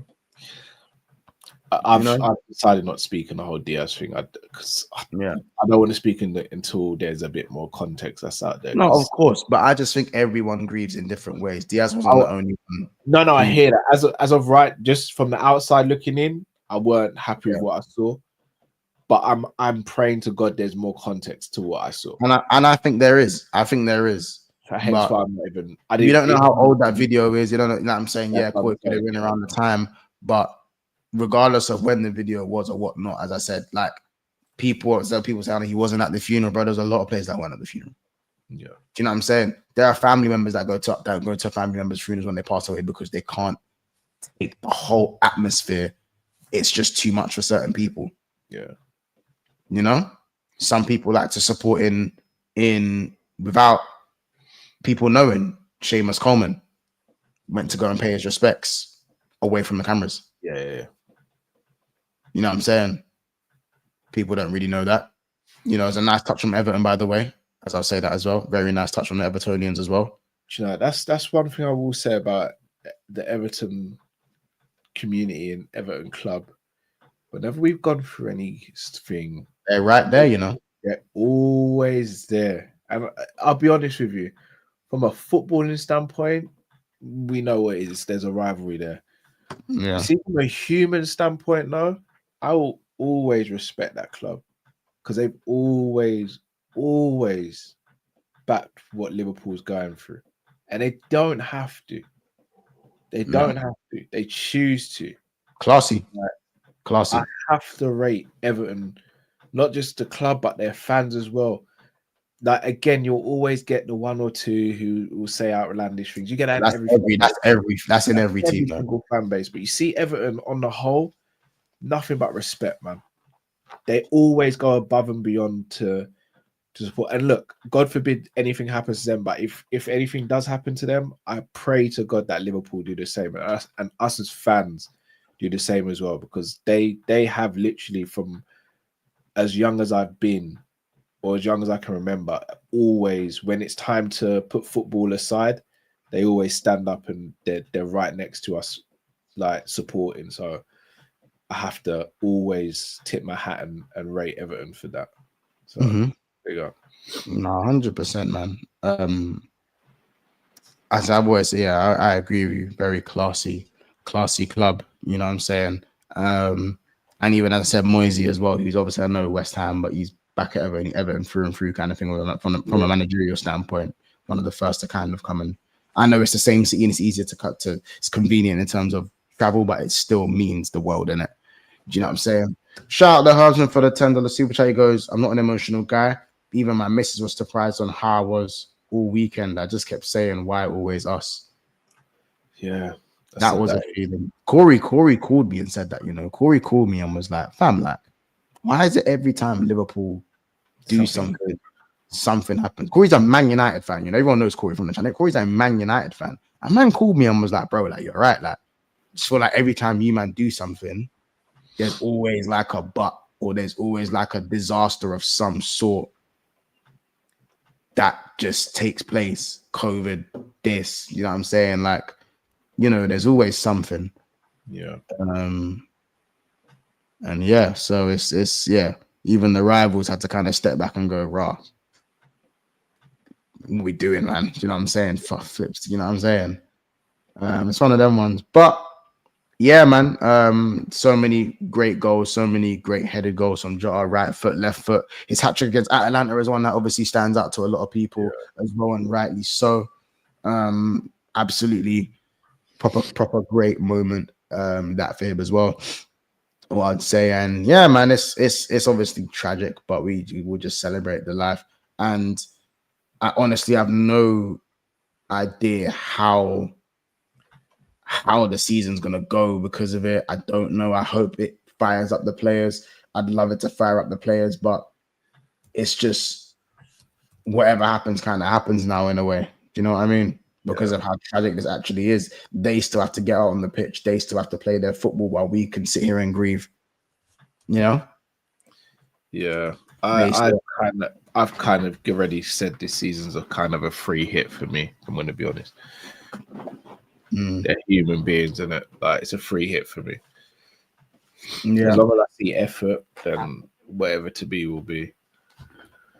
I've decided not to speak on the whole Diaz thing because I don't want to speak until there's a bit more context that's out there. No, of course, but I just think everyone grieves in different ways. Diaz wasn't the only one. No, I hear that. As of right, just from the outside looking in, I weren't happy with what I saw. But I'm praying to God there's more context to what I saw. And I think there is. So hence why I'm not even. You don't know how old that video is. You don't know. You know what I'm saying? Yeah, cool. It could have been around the time, but regardless of when the video was or whatnot, as I said, like people saying he wasn't at the funeral, bro. There's a lot of players that weren't at the funeral. Yeah. Do you know what I'm saying? There are family members that go to family members' funerals when they pass away because they can't take the whole atmosphere it's just too much for certain people. Yeah. You know, some people like to support in without people knowing. Seamus Coleman went to go and pay his respects away from the cameras. Yeah. You know what I'm saying? People don't really know that. You know, it's a nice touch from Everton, by the way. As I'll say that as well. Very nice touch from the Evertonians as well. You know, that's one thing I will say about the Everton community and Everton club. Whenever we've gone through anything, they're right there, you know. They're always there. And I'll be honest with you, from a footballing standpoint, we know what it is. There's a rivalry there. Yeah. See, from a human standpoint, though, I will always respect that club because they've always backed what Liverpool's going through. And they don't have to. They don't have to. They choose to. Classy. Classy. I have to rate Everton, not just the club, but their fans as well. Like, again, you'll always get the one or two who will say outlandish things. You get that that's in every team, single fan base. But you see Everton on the whole, nothing but respect, man. They always go above and beyond to support. And look, God forbid anything happens to them, but if anything does happen to them, I pray to God that Liverpool do the same, and us as fans do the same as well, because they have literally, from as young as I've been, or as young as I can remember, always, when it's time to put football aside, they always stand up and they're right next to us, like, supporting. So I have to always tip my hat and rate Everton for that. So there you go. No, 100%, man. As I always say, yeah, I agree with you. Very classy club. You know what I'm saying? And even as I said, Moisey as well, who's obviously, I know West Ham, but he's back at Everton through and through kind of thing, from a managerial standpoint, one of the first to kind of come in. I know it's the same city and it's easier to cut to, it's convenient in terms of travel, but it still means the world, innit? Do you know what I'm saying? Shout out the husband for the $10 super chat. He goes, I'm not an emotional guy. Even my missus was surprised on how I was all weekend. I just kept saying, why always us? Yeah. That was a feeling. Corey called me and said that, you know. Corey called me and was like, fam, like, why is it every time Liverpool do something happens? Corey's a Man United fan, you know. Everyone knows Corey from the channel. Corey's a Man United fan. A man called me and was like, bro, like, you're right. Like, just feel like every time you man do something, there's always like a but, or there's always like a disaster of some sort that just takes place. COVID, this, you know what I'm saying? Like, you know, there's always something. Yeah. And yeah, so it's even the rivals had to kind of step back and go, raw. What we doing, man? Do you know what I'm saying? Fuck flips, you know what I'm saying? It's one of them ones. But yeah, man. So many great goals, so many great headed goals from Jota, right foot, left foot. His hat trick against Atalanta is one that obviously stands out to a lot of people as well, and rightly so. Absolutely proper great moment. That for him as well. What I'd say, and yeah, man, it's obviously tragic, but we will just celebrate the life. And I honestly have no idea how the season's gonna go because of it. I don't know. I hope it fires up the players. I'd love it to fire up the players, but it's just whatever happens kind of happens now in a way. Do you know what I mean? Because of how tragic this actually is. They still have to get out on the pitch. They still have to play their football while we can sit here and grieve. You know? Yeah. I've kind of already said this season's a kind of a free hit for me. I'm going to be honest. They're human beings, isn't it? Like, it's a free hit for me. Yeah. As long as I see effort, then whatever to be will be.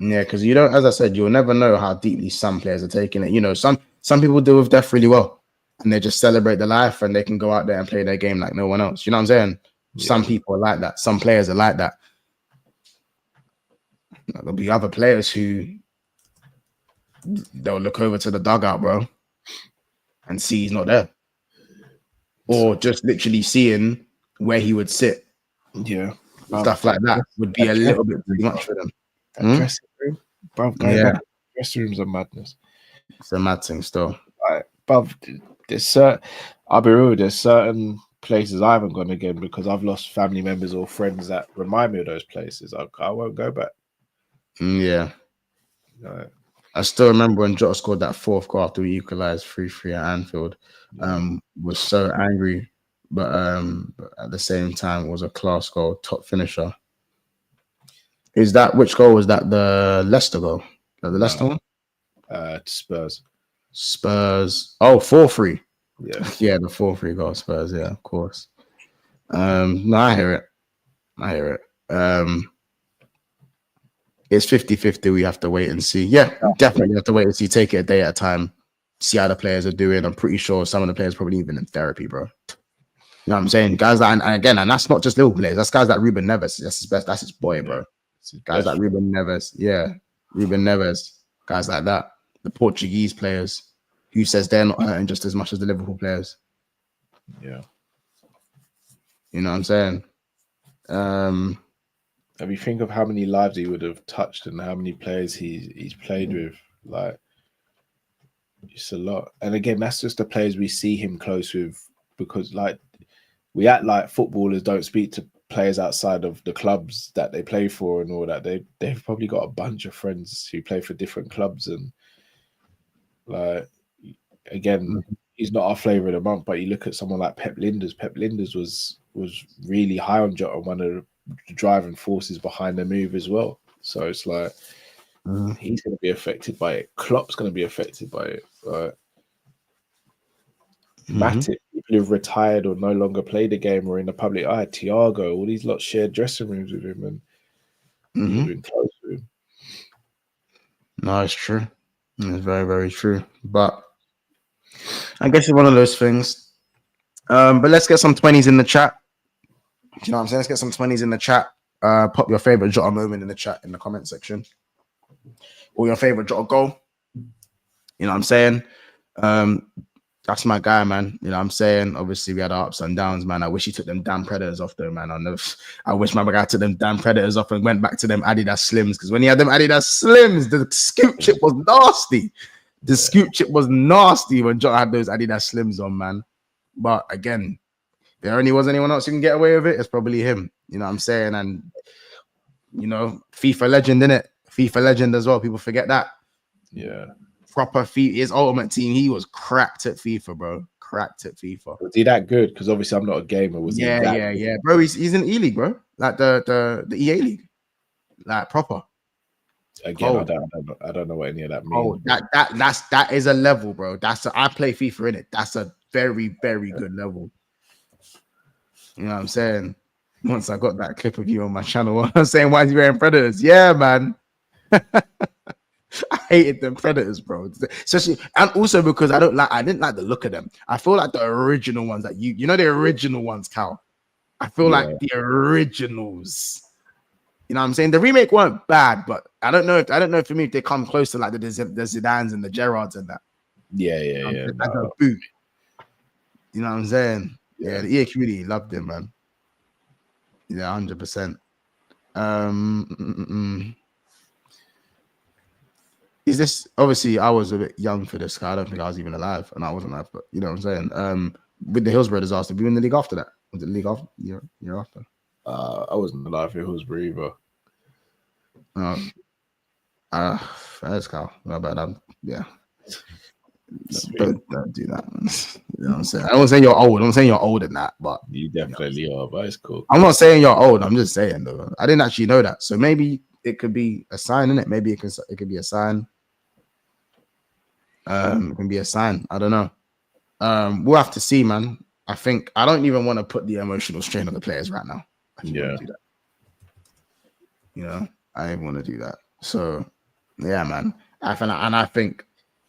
Yeah, because you don't, as I said, you'll never know how deeply some players are taking it. You know, some people deal with death really well, and they just celebrate the life, and they can go out there and play their game like no one else. You know what I'm saying? Yeah. Some people are like that. Some players are like that. There'll be other players who they'll look over to the dugout, bro, and see he's not there, or just literally seeing where he would sit. Yeah, stuff like that would be a little bit too much for them. Dressing room, bruv, dressing rooms are madness. It's a mad thing still. Like, bruv, I'll be real, there's certain places I haven't gone again because I've lost family members or friends that remind me of those places. I won't go back. Yeah. No. I still remember when Jota scored that fourth goal after we equalized 3-3 at Anfield. Was so angry, but at the same time, it was a class goal, top finisher. Which goal was that? The Leicester goal? The Leicester one? Spurs. Oh, 4-3. Yeah. Yeah, the 4-3 goal, Spurs. Yeah, of course. No, I hear it. It's 50-50. We have to wait and see. Yeah, definitely have to wait and see. Take it a day at a time. See how the players are doing. I'm pretty sure some of the players probably even in therapy, bro. You know what I'm saying? Guys that, and again, and that's not just Liverpool players. That's guys like Ruben Neves. That's his best. That's his boy, bro. Guys like Ruben Neves. Yeah, Ruben Neves. Guys like that. The Portuguese players who says they're not hurting just as much as the Liverpool players. Yeah. You know what I'm saying? If you think of how many lives he would have touched and how many players he's played with, like, it's a lot. And again, that's just the players we see him close with, because like we act like footballers don't speak to players outside of the clubs that they play for and all that. They've probably got a bunch of friends who play for different clubs, and like again, he's not our flavour of the month. But you look at someone like Pep Linders. Pep Linders was really high on Jota, one of the driving forces behind the move as well. So it's like he's going to be affected by it. Klopp's going to be affected by it. Like, Matip, people who've retired or no longer play the game or in the public eye. Thiago, all these lot shared dressing rooms with him, and he's been close to him. No, it's true. It's very, very true. But I guess it's one of those things. But let's get some 20s in the chat. Do you know what I'm saying? Let's get some 20s in the chat. Pop your favorite Jota moment in the chat in the comment section. Or your favorite Jota goal. You know what I'm saying? That's my guy, man. You know what I'm saying? Obviously, we had our ups and downs, man. I wish he took them damn Predators off, though, man. I wish my guy took them damn Predators off and went back to them Adidas Slims. Because when he had them Adidas Slims, the scoop chip was nasty. The scoop chip was nasty when Jota had those Adidas Slims on, man. But again, there only was anyone else who can get away with it. It's probably him. You know what I'm saying? And, you know, FIFA legend, innit? FIFA legend as well. People forget that. Yeah. Proper FIFA, his ultimate team. He was cracked at FIFA, bro. Cracked at FIFA. Was he that good? Because obviously I'm not a gamer. Was he that good? Bro, he's in the E League, bro. Like the EA League. Like proper. Again, I don't know what any of that means. That is a level, bro. I play FIFA in it. That's a very, very good level. You know what I'm saying? Once I got that clip of you on my channel, I'm saying, why is he wearing Predators? Yeah, man. I hated them Predators, bro. Especially, and also because I didn't like the look of them. I feel like the original ones that you know the original ones, Cal. I feel like the originals. You know what I'm saying? The remake weren't bad, but I don't know if for me if they come close to like the Zidans and the Gerrards and that. Yeah. No. Boot. You know what I'm saying? Yeah, the EA community loved him, man. Yeah, 100%. Is this obviously I was a bit young for this guy. I don't think I was even alive, and I wasn't alive, but you know what I'm saying? With the Hillsborough disaster, we were in the league after that. Was it the league after year after? I wasn't alive for Hillsborough either. That's Carl. Not bad. Yeah. Don't do that, man. You know what I'm saying? I don't say you're old. I'm saying you're older than that, but you definitely are, but it's cool. I'm not saying you're old. I'm just saying though. I didn't actually know that. So maybe it could be a sign, innit? Maybe it could be a sign. It can be a sign. I don't know. We'll have to see, man. I think I don't even want to put the emotional strain on the players right now. I don't want to do that. You know, I didn't want to do that. So yeah, man. I think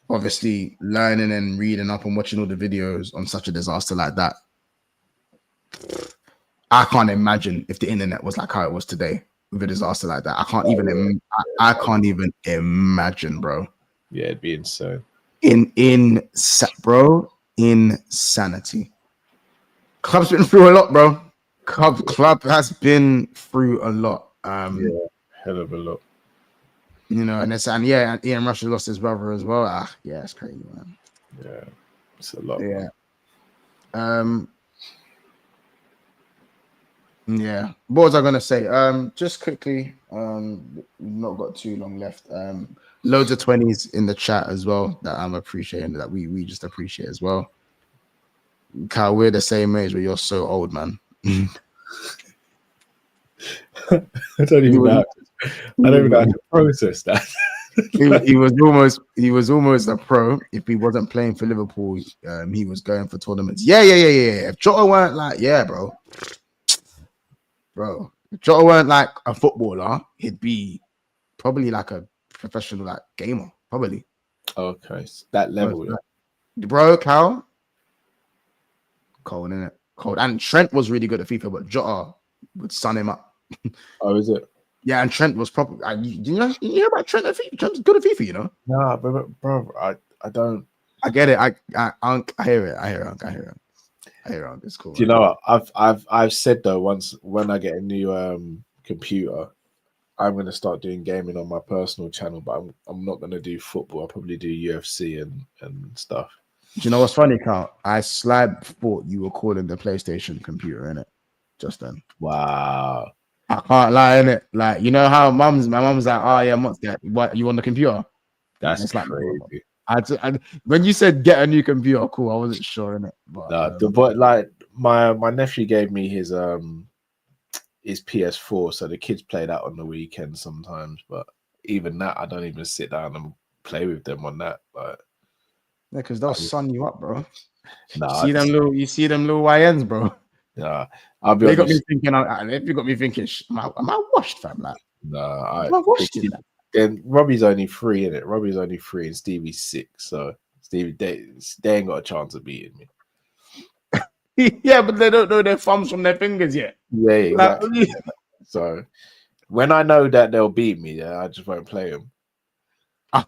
obviously learning and reading up and watching all the videos on such a disaster like that, I can't imagine if the internet was like how it was today with a disaster like that. I can't even imagine, bro. Yeah, it'd be insane. Bro, insanity. Club's been through a lot, bro. Club has been through a lot. Hell of a lot. You know, and Ian Rush lost his brother as well. Yeah, it's crazy, man. Yeah, it's a lot. Yeah. Yeah. What was I gonna say? Just quickly, we've not got too long left. Loads of 20s in the chat as well that I'm appreciating, that we just appreciate as well. Kyle, we're the same age, but you're so old, man. I don't even know. I don't even know how to process that. He was almost a pro. If he wasn't playing for Liverpool, he was going for tournaments. Yeah. If Jota weren't like, bro. If Jota weren't like a footballer, he'd be probably like a professional like gamer, probably. Okay, so that level, bro. Cal, cold, innit? Cold. And Trent was really good at FIFA, but Jota would sun him up. Oh, is it? Yeah, and Trent was probably. You hear about Trent at FIFA? Trent's good at FIFA, you know. Nah, bro, I don't. I get it. I hear it. I hear it. It's cool. Do you know what? I've said though, once when I get a new computer, I'm gonna start doing gaming on my personal channel, but I'm not gonna do football. I'll probably do UFC and stuff. Do you know what's funny, Carl? I thought you were calling the PlayStation computer in it just then. Wow. I can't lie, in it. Like, you know how my mum's like, oh yeah, what you on the computer? That's crazy. I when you said get a new computer, cool. I wasn't sure in it. But like my nephew gave me his PS4, so the kids play that on the weekend sometimes. But even that, I don't even sit down and play with them on that. But yeah, because they'll sun you up, bro. Nah, you see them little YNs, bro. Yeah, I'll be. They got me thinking. You got me thinking. Am I washed, fam? Like, nah, am I washed? Then Robbie's only 3 in it. Robbie's only 3 and Stevie's 6. So Stevie, they ain't got a chance of beating me. Yeah, but they don't know their thumbs from their fingers yet. Yeah, exactly. So when I know that they'll beat me, I just won't play them.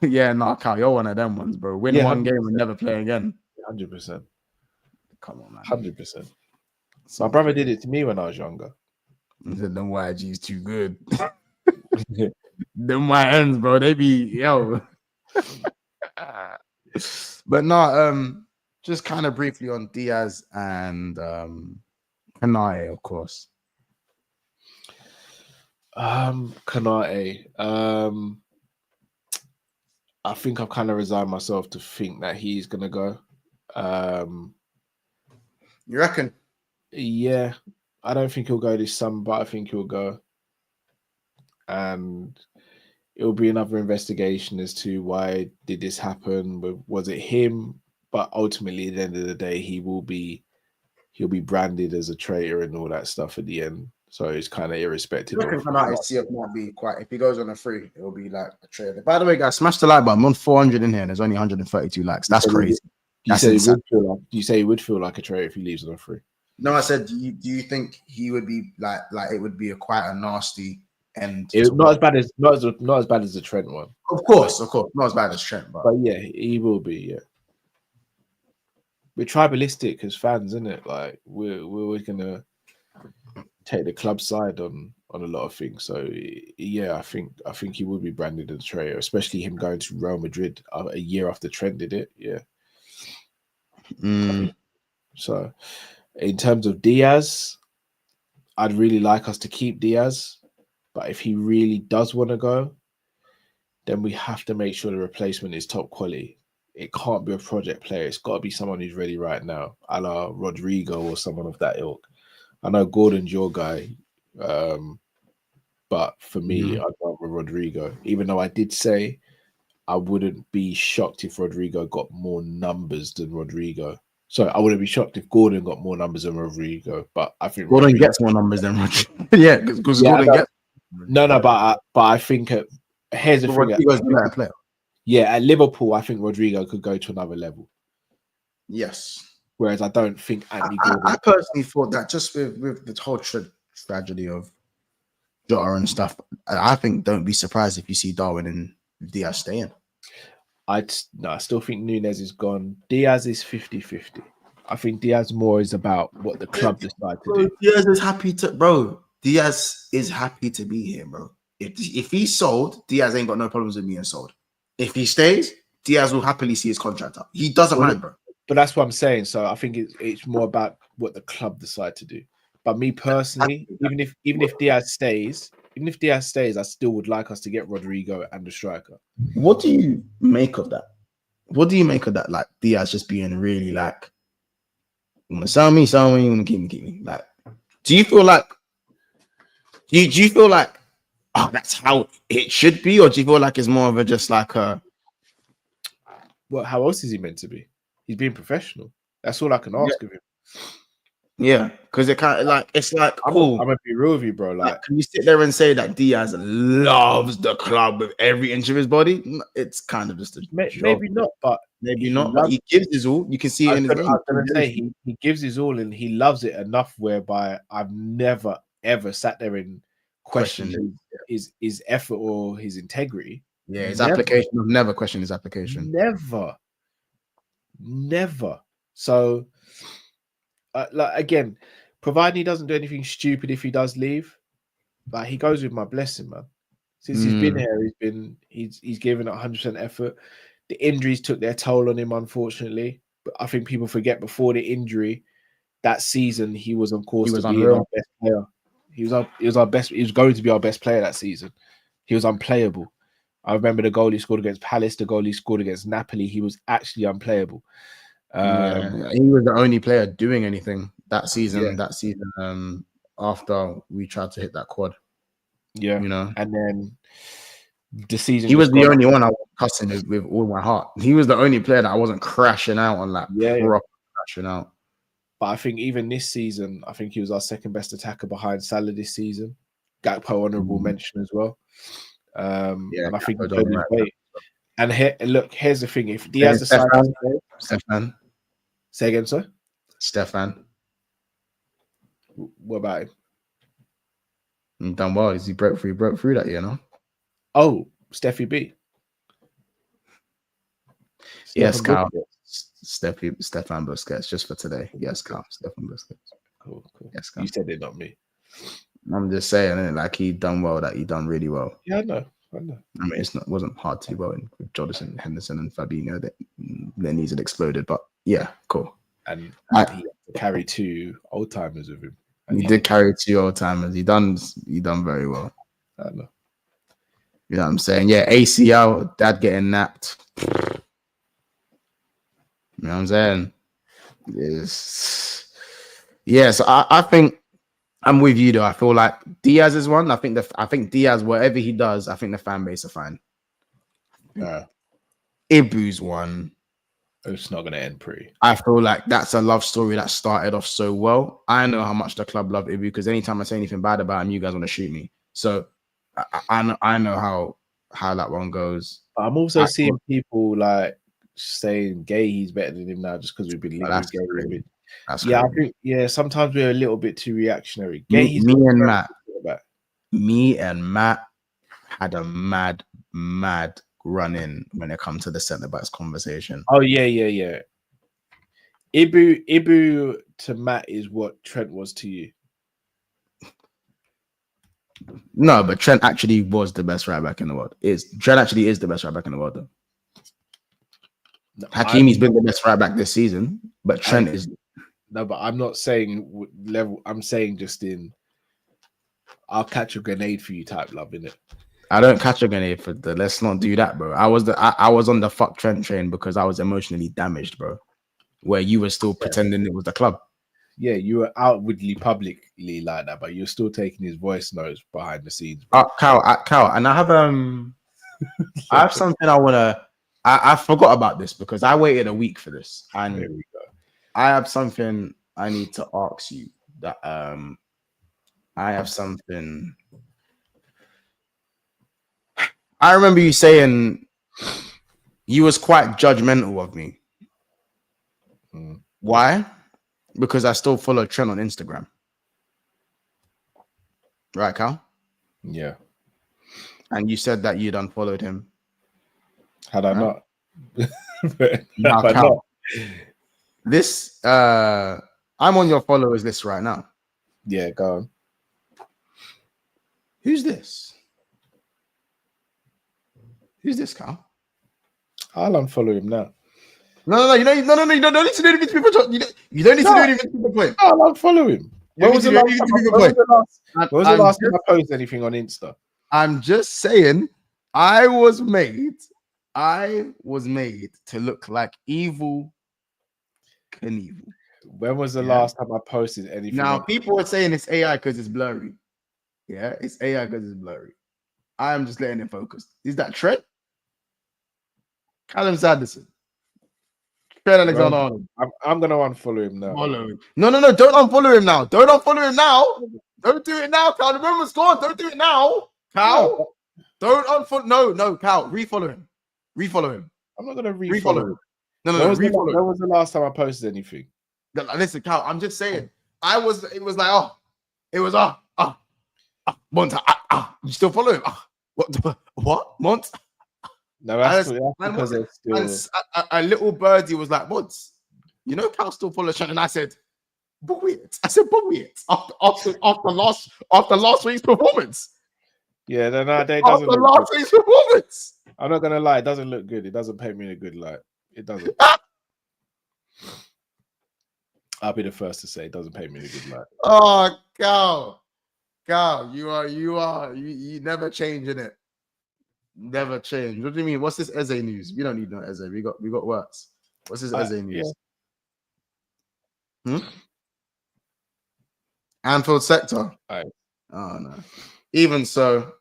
Yeah, no, Cal, you're one of them ones, bro. Win one game and never play again. 100%. Come on, man. 100%. My brother did it to me when I was younger. The YG's too good. Them YNs, bro, they be yo. But no, just kind of briefly on Diaz and Konate, of course. Konate. I think I've kind of resigned myself to think that he's gonna go. You reckon? Yeah, I don't think he'll go this summer, but I think he'll go. And it'll be another investigation as to why did this happen. Was it him? But ultimately, at the end of the day, he'll be branded as a traitor and all that stuff at the end. So it's kind of irrespective. Might be quite. If he goes on a free, it'll be like a traitor. By the way, guys, smash the like button. I'm on 400 in here, and there's only 132 likes. That's crazy. Do you say he would feel like a traitor if he leaves on a free? No, I said, do you think he would be like it would be quite a nasty end? Not as bad as the Trent one. Of course, not as bad as Trent, but yeah, he will be. Yeah, we're tribalistic as fans, isn't it? Like we're always gonna take the club side on a lot of things. So yeah, I think he would be branded as a traitor, especially him going to Real Madrid a year after Trent did it. Yeah. So. In terms of Diaz, I'd really like us to keep Diaz, but if he really does want to go, then we have to make sure the replacement is top quality. It can't be a project player. It's got to be someone who's ready right now, a la Rodrigo or someone of that ilk. I know Gordon's your guy, but for me, I'd rather Rodrigo, even though I did say I wouldn't be shocked if Rodrigo got more numbers than Rodrigo. So I wouldn't be shocked if Gordon got more numbers than Rodrigo, but I think Gordon gets more numbers than Rodrigo. Yeah, because Gordon gets. No, but I think here's the thing. Rodrigo's a better player. Yeah, at Liverpool, I think Rodrigo could go to another level. Yes. Whereas I don't think Andy Gordon. I personally thought that just with the whole tragedy of Jota and stuff, I think don't be surprised if you see Darwin and Diaz staying. I still think Nunez is gone. Diaz is 50-50. I think Diaz more is about what the club decide to do. Diaz is happy to be here, bro. If he's sold, Diaz ain't got no problems with being sold. If he stays, Diaz will happily see his contract up. He doesn't mind, bro. But that's what I'm saying. So I think it's more about what the club decide to do. But me personally, even if Diaz stays, I still would like us to get Rodrigo and the striker. What do you make of that? What do you make of that? Like Diaz just being really like, you want to sell me, you want to keep me. Like, do you feel like, do you feel like, oh, that's how it should be, or do you feel like it's more of a just like a? Well, how else is he meant to be? He's being professional. That's all I can ask of him. Yeah, because it kind of like it's like cool. I'm gonna be real with you, bro. Like, can you sit there and say that Diaz loves the club with every inch of his body? It's kind of just a maybe not, but maybe not. But he gives his all. You can see it in his name. I was gonna say he gives his all and he loves it enough whereby I've never ever sat there and questioned his effort or his integrity. Yeah, his application. I've never questioned his application. Never. So. Like again, providing he doesn't do anything stupid if he does leave, like he goes with my blessing, man. Since he's been here, he's given 100% effort. The injuries took their toll on him, unfortunately. But I think people forget before the injury, that season he was on course to be our best player. He was our best. He was going to be our best player that season. He was unplayable. I remember the goal he scored against Palace, the goal he scored against Napoli. He was actually unplayable. He was the only player doing anything that season. That season, after we tried to hit that quad, you know, and then the season he was the only one I was cussing with all my heart. He was the only player that I wasn't crashing out on, like proper crashing out. But I think even this season, I think he was our second best attacker behind Salah this season. Gakpo honourable mention as well. And I think he's going his way. And here's the thing: if Diaz decides to Stefan. Say again, sir? Stefan. What about him? He done well. He broke through that, you know. Oh, Steffi B. Yes, Carl. Stefan Busquets, just for today. Yes, Carl. Stefan Busquets. Cool. Yes, Carl. You said it, not me. I'm just saying, like he done well. That he done really well. Yeah, I know. I mean, it wasn't hard to do well with Jodison, Henderson, and Fabinho. That their knees had exploded, but yeah, cool. And he had to carry 2 old timers with him. He did carry 2 old timers. He done very well. I know. You know what I'm saying? Yeah, ACL, dad getting napped. You know what I'm saying? Yeah, so I think I'm with you though. I feel like Diaz is one. I think Diaz, whatever he does, I think the fan base are fine. Ibu's one. It's not going to end pretty. I feel like that's a love story that started off so well. I know how much the club love Ibu because anytime I say anything bad about him, you guys want to shoot me. So I know how that one goes. I'm also seeing people like saying he's better than him now just because we've been linked with Gay. I think sometimes we're a little bit too reactionary. Me and Matt had a mad run in when it comes to the centre backs conversation. Oh yeah. Ibu to Matt is what Trent was to you. No, but Trent actually was the best right back in the world. Trent actually is the best right back in the world though. No, Hakimi's been the best right back this season, but Trent is. No, but I'm not saying level. I'm saying just in. I'll catch a grenade for you type love, innit? I don't catch a grenade for the. Let's not do that, bro. I was on the fuck Trent train because I was emotionally damaged, bro. Where you were still pretending it was the club. Yeah, you were outwardly, publicly like that, but you're still taking his voice notes behind the scenes. Cal, and I have I have something I wanna. I forgot about this because I waited a week for this, and there we go. I have something I need to ask you. That I have something. I remember you saying you was quite judgmental of me. Why? Because I still follow Trent on Instagram. Right, Cal? Yeah. And you said that you'd unfollowed him. Had I not? Now, Cal, this, I'm on your followers list right now. Yeah, go on. Who's this? Who's this, Cal? I'll unfollow him now. No. You don't need to do anything to people. You don't need to do anything to the point. I'll unfollow him. When was the last time I posted anything on Insta? I'm just saying, I was made to look like evil Knievel. When was the last time I posted anything? Now, people are saying it's AI because it's blurry. Yeah, it's AI because it's blurry. I'm just letting it focus. Is that Trent? Callum Sanderson. Trent Alexander-Arnold. I'm going to unfollow him now. Follow him. No, don't unfollow him now. Don't unfollow him now. Don't do it now, Cal. The rumor's gone. Don't do it now, Cal. No. Don't unfollow. No, Cal. Refollow him. I'm not going to refollow him. No. Refollow. When was the last time I posted anything? Listen, Cal. I'm just saying. It was like, Monts. You still follow him? What? Monts? No, that's because it's still... a little birdie was like, Monts, you know, Cal still follows Shannon. And I said, but weird. After last week's performance. Yeah, no, it doesn't. After last week's performance. I'm not gonna lie, it doesn't look good. It doesn't paint me in a good light. It doesn't. I'll be the first to say it doesn't paint me in a good light. Oh, Cal, you never change in it. Never change. What do you mean? What's this Eze news? We don't need no Eze. We got worse. What's this Eze news? Yeah. Anfield sector. Right. Oh no. Even so,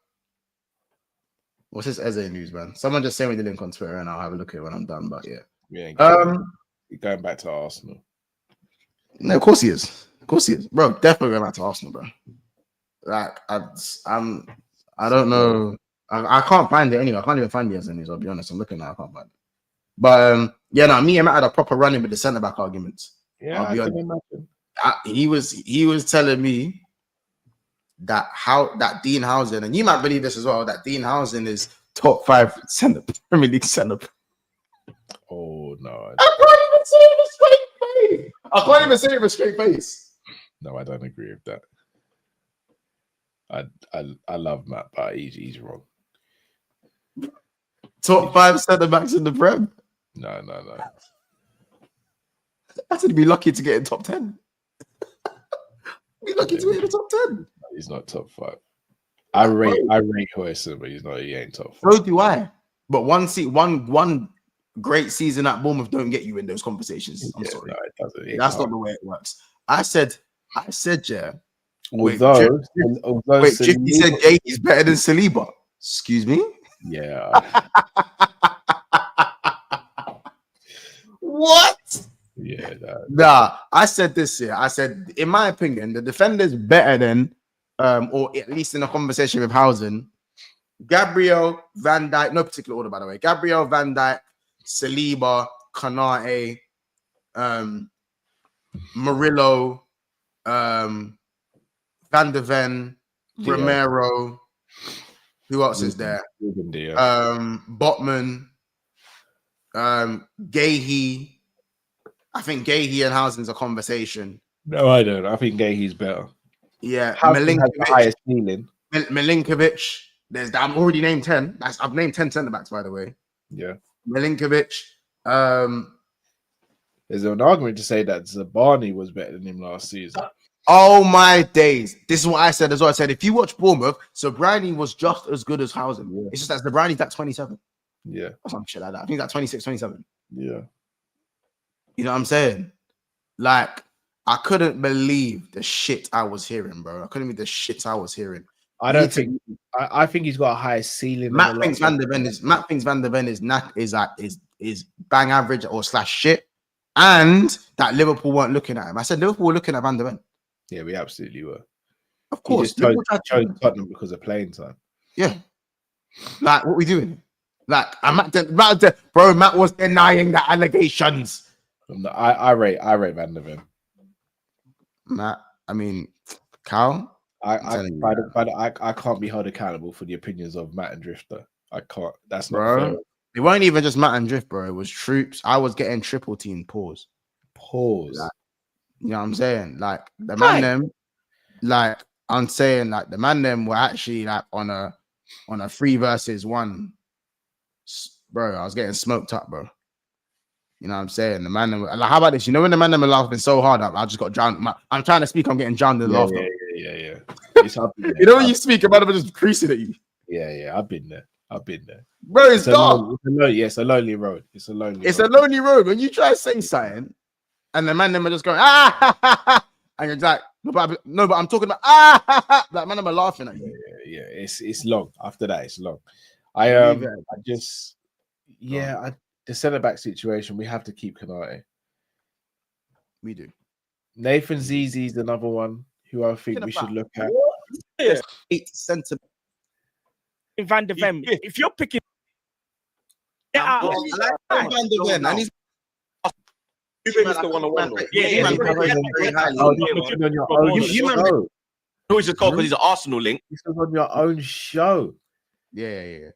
what's this Eze news, man? Someone just send me the link on Twitter and I'll have a look at it when I'm done. But yeah. You're going back to Arsenal. No, of course he is. Bro, definitely going back to Arsenal, bro. Like I don't know. I can't find it anyway. I can't even find the Eze news, I'll be honest. I'm looking now, I can't find it. But me and Matt had a proper run-in with the centre-back arguments. Yeah, I'll be honest. He was telling me that Dean Housen, and you might believe this as well, that Dean Housen is top 5 Premier League centre. Oh no! I can't even say it with a straight face. No, I don't agree with that. I love Matt, but he's wrong. Top 5 centre backs in the Prem. No. I said he'd be lucky to get in top 10. Be lucky to get in the top 10. He's not top 5. I rate Hoyson, but he ain't top 5. So do I. But one great season at Bournemouth don't get you in those conversations. I'm sorry. No, it doesn't. That's not the way it works. I said, yeah. Although Jiffy said Gay's better than Saliba. Excuse me? Yeah. What? Yeah. Nah, I said this here. I said, in my opinion, the defender's better than, or at least in a conversation with Housen, Gabriel, Van Dijk, no particular order, by the way. Gabriel, Van Dijk, Saliba, Konate, Murillo, Van de Ven, Diaz. Romero. Who else is there? Botman, Gahey. I think Gahey and Housen's a conversation. No, I don't. I think Gahey's better. Yeah, Milinkovic has the highest ceiling. Milinkovic. I'm already named 10. I've named 10 centre backs, by the way. Yeah. Milinkovic. There's an argument to say that Zabani was better than him last season. Oh my days. This is what I said as well. I said if you watch Bournemouth, Zabrani was just as good as Housen. Yeah. It's just that Zabrani's at 27. Yeah. Or some shit like that. I think that's 26, 27. Yeah. You know what I'm saying? Like, I couldn't believe the shit I was hearing, bro. I couldn't believe the shit I was hearing. I think he's got a higher ceiling. Matt thinks Van der Ven is bang average or / shit. And that Liverpool weren't looking at him. I said Liverpool were looking at Van der Ven. Yeah, we absolutely were. Of course. Chose Tottenham because of playing time. Yeah. Like, what we doing? Like, Matt was denying the allegations. I rate Van der Ven. Matt, I mean, Cal. I can't be held accountable for the opinions of Matt and Drifter. I can't. That's not fair. It weren't even just Matt and Drift, bro. It was troops. I was getting triple team pause. Like, you know what I'm saying? Like the man them, like I'm saying, like the man them were actually like on a 3 versus 1. Bro, I was getting smoked up, bro. You know what I'm saying? The man, like, how about this? You know when the man them are laughing so hard, I just got drowned. I'm trying to speak, I'm getting drowned in laughter. Yeah. You know when you speak, a man them are just creasing at you. Yeah. I've been there. Bro, it's dark. It's a lonely road. It's a lonely road. When you try to say something, and the man them are just going, and you're like, no, but I'm talking about like man them are laughing at you. Yeah. It's long. After that, it's long. The centre back situation, we have to keep Konate. We do. Nathan Zizi is another one who I think we should look at. Yeah. 8 centre. Van de Ven. If you're picking, Van de Ven, and he's Mr. 101. Always just called because he's an Arsenal link. This was on your own show. Yeah.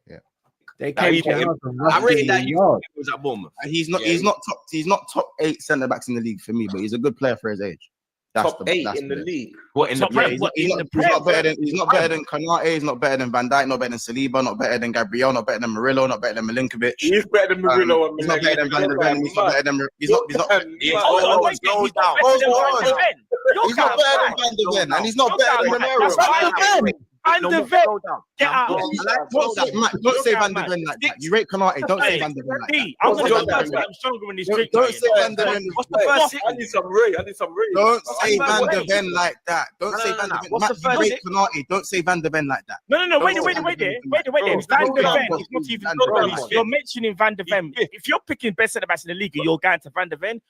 They came to I rated that you was at Bournemouth. He's not top 8 centre backs in the league for me, but he's a good player for his age. Top 8 in the league. What in the Prem? He's not better than Konate. He's not better than Van Dijk. Not better than Saliba. Not better than Gabriel. Not better than Murillo. Not better than Milinkovic. He's better than Murillo. He's not better than Van der Ven. He's not better than. He's not better than Van der Ven, and he's not better than Romero. Van de Ven, get out. Don't say Van de Ven like that. You rate Konate. Don't say Van de Ven like that. I'm stronger when he's drinking. Don't say Van de Ven. What's the first? I need some Ray. Don't say Van de Ven like that. Don't say Van de Ven. You rate Konate. Don't say Van de Ven like that. No. Wait there. Van de Ven. You're mentioning Van de Ven. If you're picking best centre backs in the league, you're going to Van de Ven.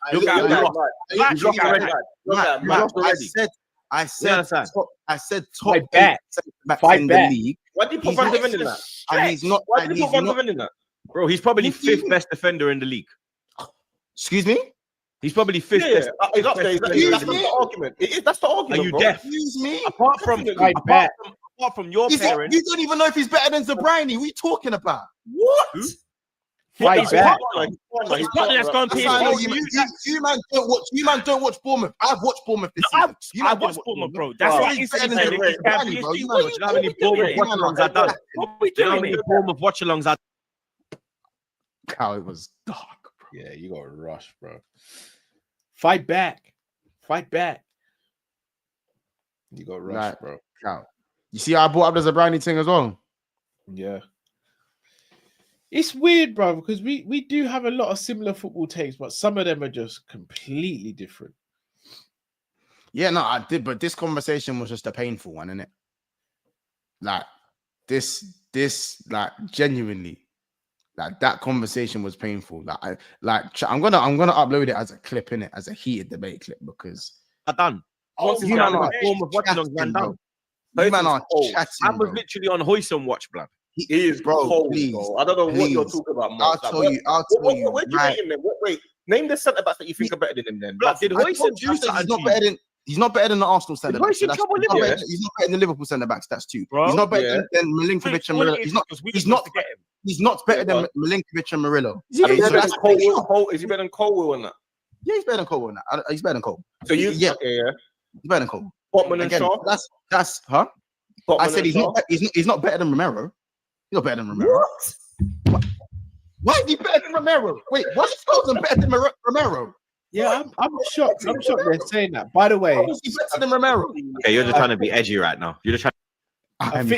I said top Fight 8 back. backs in the league. Why do you put Van de Ven in that? And he's not. Why do you put Van de Ven in that? Bro, he's probably 5th best defender in the league. Excuse me? He's probably 5th best. He's up there. That's the argument. That's the argument. Are you deaf? Excuse me? Apart from your parents. You don't even know if he's better than De Bruyne. What are you talking about? What? Fight back. He's partner that's gone You man don't watch Bournemouth. I've watched Bournemouth this season. I watched Bournemouth, bro. That's why he's better than You know how many Bournemouth watch-alongs I've done? You know how many Bournemouth watch-alongs I've done? How it was dark, bro. Yeah, you got to rush, bro. Fight back. You got to rush, bro. Cow. You see how I brought up the Zabrani thing as well? Yeah. It's weird, bro, because we do have a lot of similar football takes, but some of them are just completely different. Yeah, no, I did, but this conversation was just a painful one, innit? Like this, like genuinely, like that conversation was painful. I'm gonna upload it as a clip, in it, as a heated debate clip, because I done. You man are chatting. I was literally on Hoyson watch, blood. He is, bro. Cold, please, bro. I don't know what you're talking about, man. I'll tell you. Where do you rate him then? Wait, name the centre backs that you think are better than him then. Did Hoyson do something? He's not better than the Arsenal centre backs. He's not better than the Liverpool centre backs. That's 2. Bro, he's not better than Milinkovic and Murillo. He's not better than Milinkovic and Murillo. Is he better than Colwill on that? Yeah, he's better than Colwill on that. He's better than Cole. So he's better than Cole. Botman and Shaw. That's huh? I said he's not better than Romero. He's not better than Romero. What? Why is he better than Romero? Wait, why is Foden better than Romero? Yeah, I'm shocked. I'm shocked they're saying that. By the way, how is he better than Romero? Okay, you're just trying to be edgy right now. You're just trying. I'm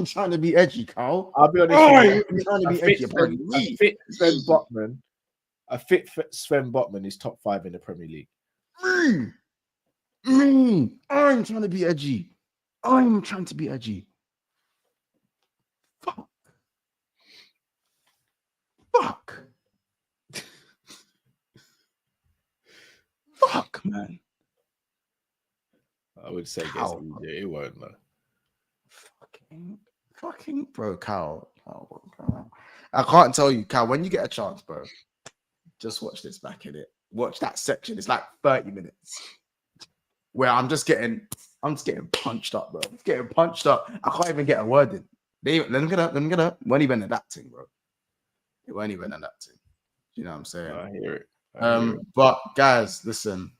trying to be edgy, Carl. I'll be honest. I'm trying to be edgy. A fit Sven Botman is top 5 in the Premier League. I'm trying to be edgy. I'm trying to be edgy. Fuck, man. I would say it won't, man. Fucking bro, Cal. Oh, I can't tell you, Cal, when you get a chance, bro, just watch this back in it. Watch that section. It's like 30 minutes where I'm just getting punched up, bro. It's getting punched up. I can't even get a word in. Let them get up. Won't even adapting, bro. It won't even adapting. You know what I'm saying? I hear it. But guys, listen.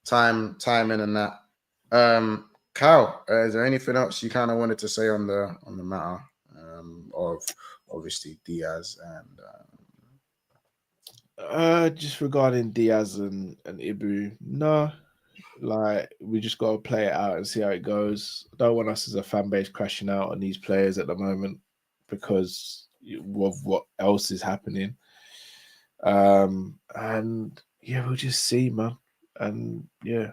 Time in and that. Cal, is there anything else you kind of wanted to say on the matter of obviously Diaz and just regarding Diaz and Ibu, no, like we just got to play it out and see how it goes. I don't want us as a fan base crashing out on these players at the moment because of what else is happening. And yeah, we'll just see, man. And yeah,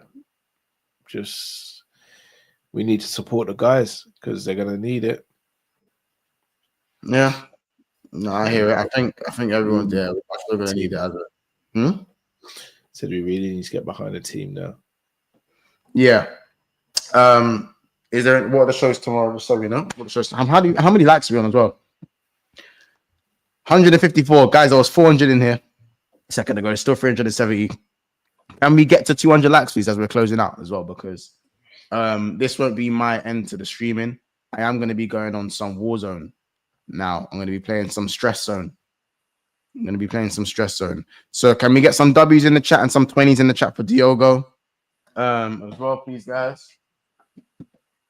just we need to support the guys because they're gonna need it. yeah. No, I hear it. I think everyone's there. We're still gonna need it as well. So we really need to get behind the team now. Yeah. Is there what are the shows tomorrow? So we know what the shows. How many likes are we on as well? 154 guys. There was 400 in here a second ago. It's still 370. Can we get to 200 likes, please, as we're closing out as well? Because this won't be my end to the streaming. I am going to be going on some Warzone now. I'm going to be playing some Stress Zone. So can we get some W's in the chat and some 20s in the chat for Diogo as well, please, guys?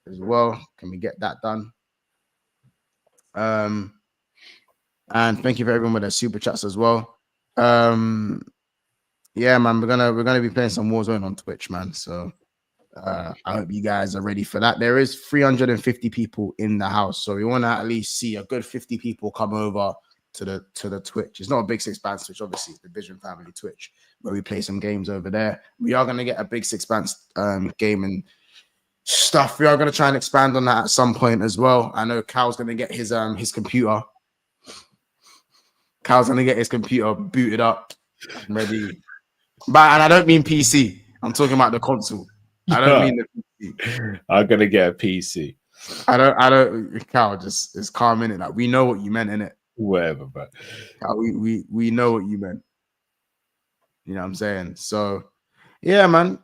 As well, can we get that done? And thank you for everyone with their super chats as well. Yeah, man, we're gonna be playing some Warzone on Twitch, man. So I hope you guys are ready for that. There is 350 people in the house, so we want to at least see a good 50 people come over to the Twitch. It's not a Big Six Bands Twitch, obviously, it's the Vision Family Twitch, where we play some games over there. We are gonna get a Big Six Bands game and stuff. We are gonna try and expand on that at some point as well. I know Cal's gonna get his computer. Cal's gonna get his computer booted up and ready. And I don't mean PC. I'm talking about the console. I don't mean the PC. I'm gonna get a PC. I don't. Cal just is calm in it. Like we know what you meant in it. Whatever, but Cal, we know what you meant. You know what I'm saying? So yeah, man.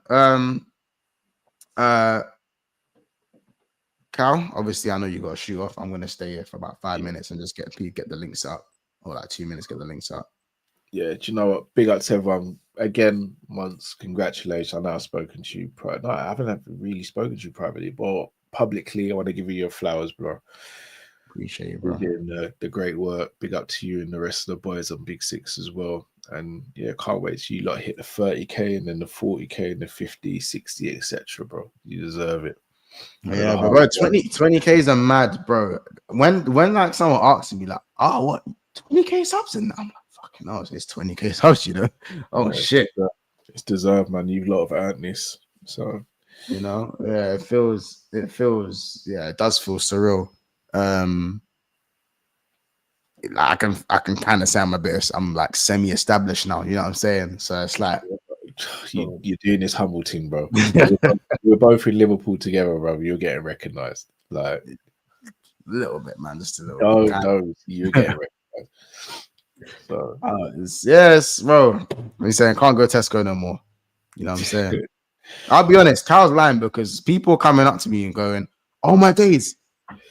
Cal, obviously I know you got to shoot off. I'm gonna stay here for about 5 minutes and just get the links up, or like 2 minutes, get the links up. Yeah, do you know what? Big up to everyone again. Once, congratulations. I know I've spoken to you. No, I haven't really spoken to you privately, but publicly, I want to give you your flowers, bro. Appreciate you, bro. You're doing the great work. Big up to you and the rest of the boys on Big Six as well. And yeah, can't wait till you like hit the 30K and then the 40K and the 50, 60, etc., bro. You deserve it. Yeah, but bro, 20Ks are mad, bro. When like someone asks me like, oh, what 20K subs in that? I'm like, fucking hell, it's 20K subs, you know? Oh yeah, shit. It's deserved, man. You've a lot of earned this. So you know, yeah, it feels, yeah, it does feel surreal. Like I can kind of say I'm like semi-established now, you know what I'm saying? So it's like you're doing this humble thing, bro. We're both in Liverpool together, bro. You're getting recognized, like a little bit, man, just a little bit. No, you're getting recognized. So yes, bro. I'm saying can't go Tesco no more. You know what I'm saying? I'll be honest, Carl's lying because people coming up to me and going, "Oh my days,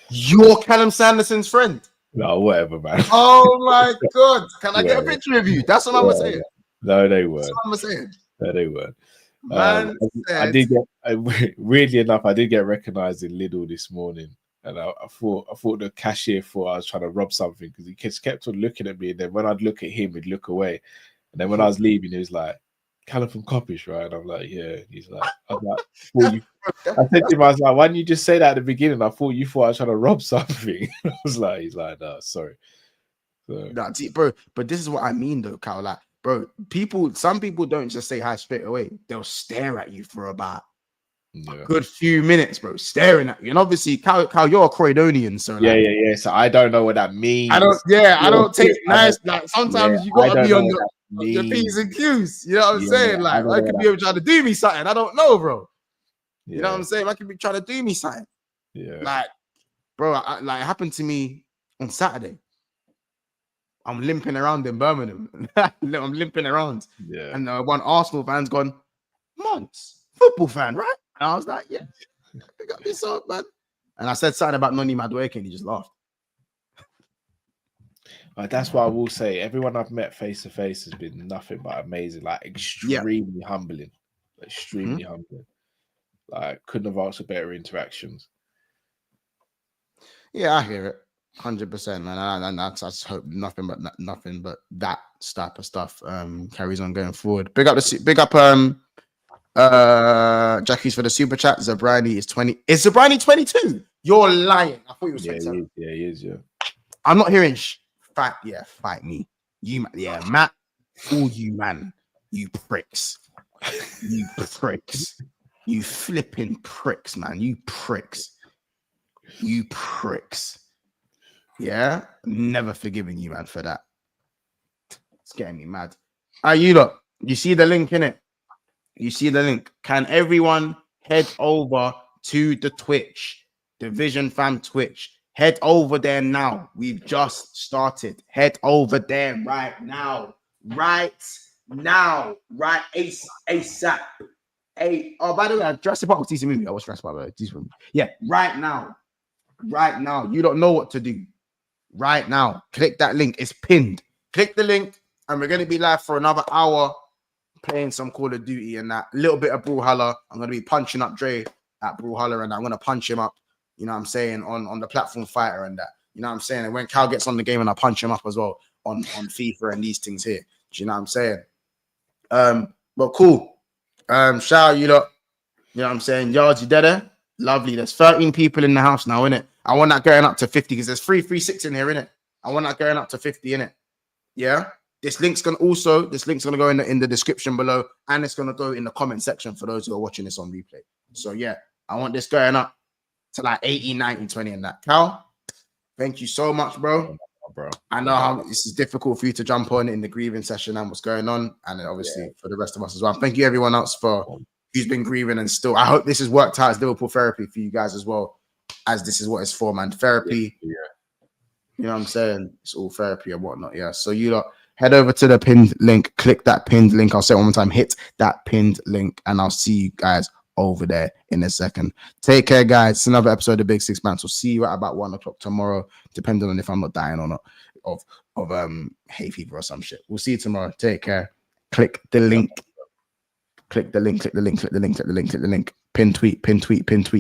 you're Callum Sanderson's friend." No, whatever, man. Oh my god, can I get a picture of you? That's what I'm saying. No, they weren't. That's what I'm saying. No, they weren't. I did get weirdly enough, I did get recognized in Lidl this morning, and I thought the cashier thought I was trying to rob something because he just kept on looking at me, and then when I'd look at him, he'd look away, and then when I was leaving, he was like, "Callum from Coppish, right?" And I'm like, "Yeah." He's like, I said to him, I was like, "Why didn't you just say that at the beginning? I thought you thought I was trying to rob something." He's like, "No, sorry." So, nah, bro, but this is what I mean though, Cal. Like, bro, some people don't just say hi straight away. They'll stare at you for about a good few minutes, bro, staring at you. And obviously, Cal, you're a Croydonian, so like, yeah. So I don't know what that means. I don't take nice. Like sometimes you gotta be on your P's and Q's. You know what I'm saying? Like I could be trying to do me something. I don't know, bro. You know what I'm saying? I could be trying to do me something. Yeah. Like, bro, like it happened to me on Saturday. I'm limping around in Birmingham. I'm limping around. Yeah. And one Arsenal fan's gone, Monts, football fan, right? And I was like, yeah, they got this up, man. And I said something about Noni Madueke and he just laughed. That's what I will say. Everyone I've met face to face has been nothing but amazing, like extremely humbling. Extremely humbling. Like couldn't have asked for better interactions. Yeah, I hear it. 100%, man. And I just hope nothing but that type of stuff carries on going forward. Big up Jackie's for the super chat. Zabrani is 20. Is Zabrani 22? You're lying. I thought you were 27. He is. I'm not hearing fight me. You, yeah, Matt, all you, man. You pricks. You pricks. You flipping pricks, man. You pricks. You pricks. Yeah? Never forgiving you, man, for that. It's getting me mad. You look. You see the link in it? You see the link. Can everyone head over to the Twitch? Division Fam Twitch. Head over there now. We've just started. Head over there right now. Right now. Right ASAP. Oh, by the way, Jurassic Park was decent movie. I was Jurassic Park. Yeah, right now. Right now. You don't know what to do. Right now. Click that link. It's pinned. Click the link, and we're going to be live for another hour playing some Call of Duty and that. A little bit of Brawlhalla. I'm going to be punching up Dre at Brawlhalla, and I'm going to punch him up. You know what I'm saying, on the platform fighter and that. You know what I'm saying? And when Cal gets on the game, and I punch him up as well on FIFA and these things here. Do you know what I'm saying? But cool. Shout out you lot. You know what I'm saying? Yards, you dead? Lovely. There's 13 people in the house now, innit? I want that going up to 50 because there's 336 in here, innit? I want that going up to 50, innit? Yeah? This link's gonna go in the description below, and it's gonna go in the comment section for those who are watching this on replay. So yeah, I want this going up to like 80, 90, 20 and that. Cal, thank you so much, bro. I know how this is difficult for you to jump on in the grieving session and what's going on, and obviously for the rest of us as well. Thank you everyone else for who's been grieving and still. I hope this has worked out as Liverpool therapy for you guys as well, as this is what it's for, man. Therapy. Yeah. You know what I'm saying? It's all therapy and whatnot. Yeah. So you lot head over to the pinned link, click that pinned link. I'll say it one more time, hit that pinned link, and I'll see you guys over there in a second. Take care, guys. It's another episode of the Big Six Bands. We'll see you at about 1 o'clock tomorrow, depending on if I'm not dying or not of hay fever or some shit. We'll see you tomorrow. Take care. Click the link. Click the link. Click the link. Click the link. Click the link. Click the link. Click the link. Pin tweet. Pin tweet. Pin tweet.